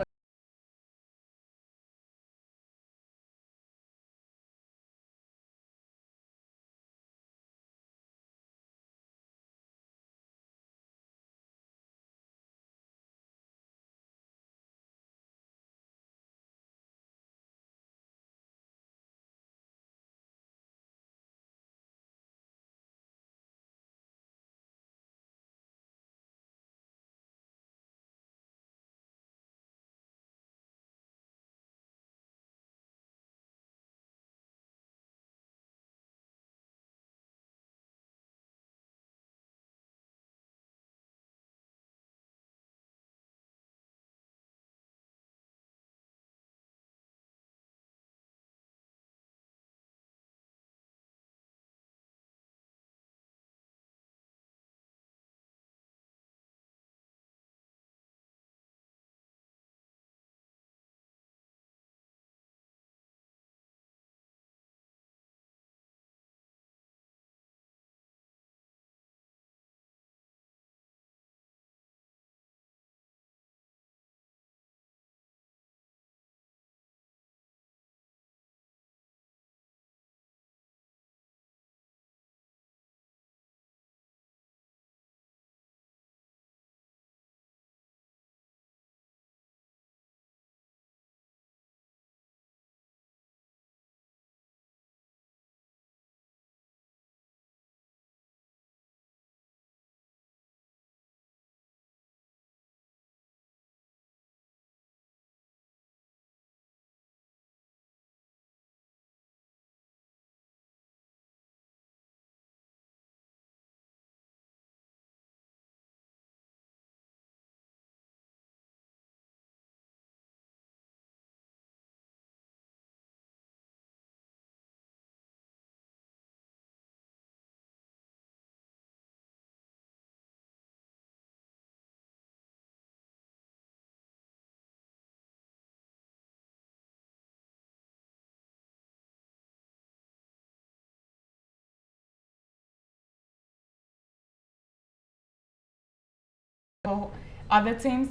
So, other teams,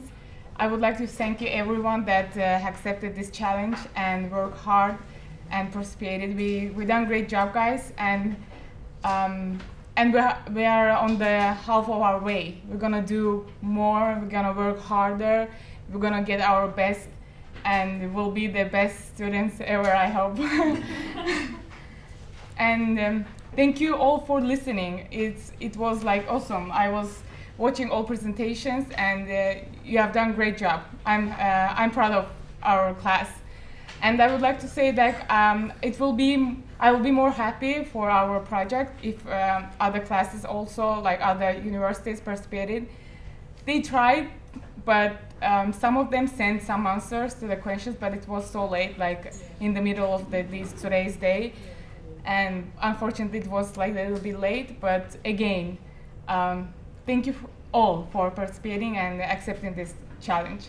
I would like to thank you everyone that accepted this challenge and worked hard and participated. We done a great job, guys, and we are on the half of our way. We're gonna do more. We're gonna work harder. We're gonna get our best, and we'll be the best students ever, I hope. And thank you all for listening. It was like awesome. I was watching all presentations, and you have done a great job. I'm proud of our class, and I would like to say that I will be more happy for our project if other classes also, like other universities, participated. They tried, but some of them sent some answers to the questions, but it was so late, like in the middle of today's day, and unfortunately it was like a little bit late. But again, thank you all for participating and accepting this challenge.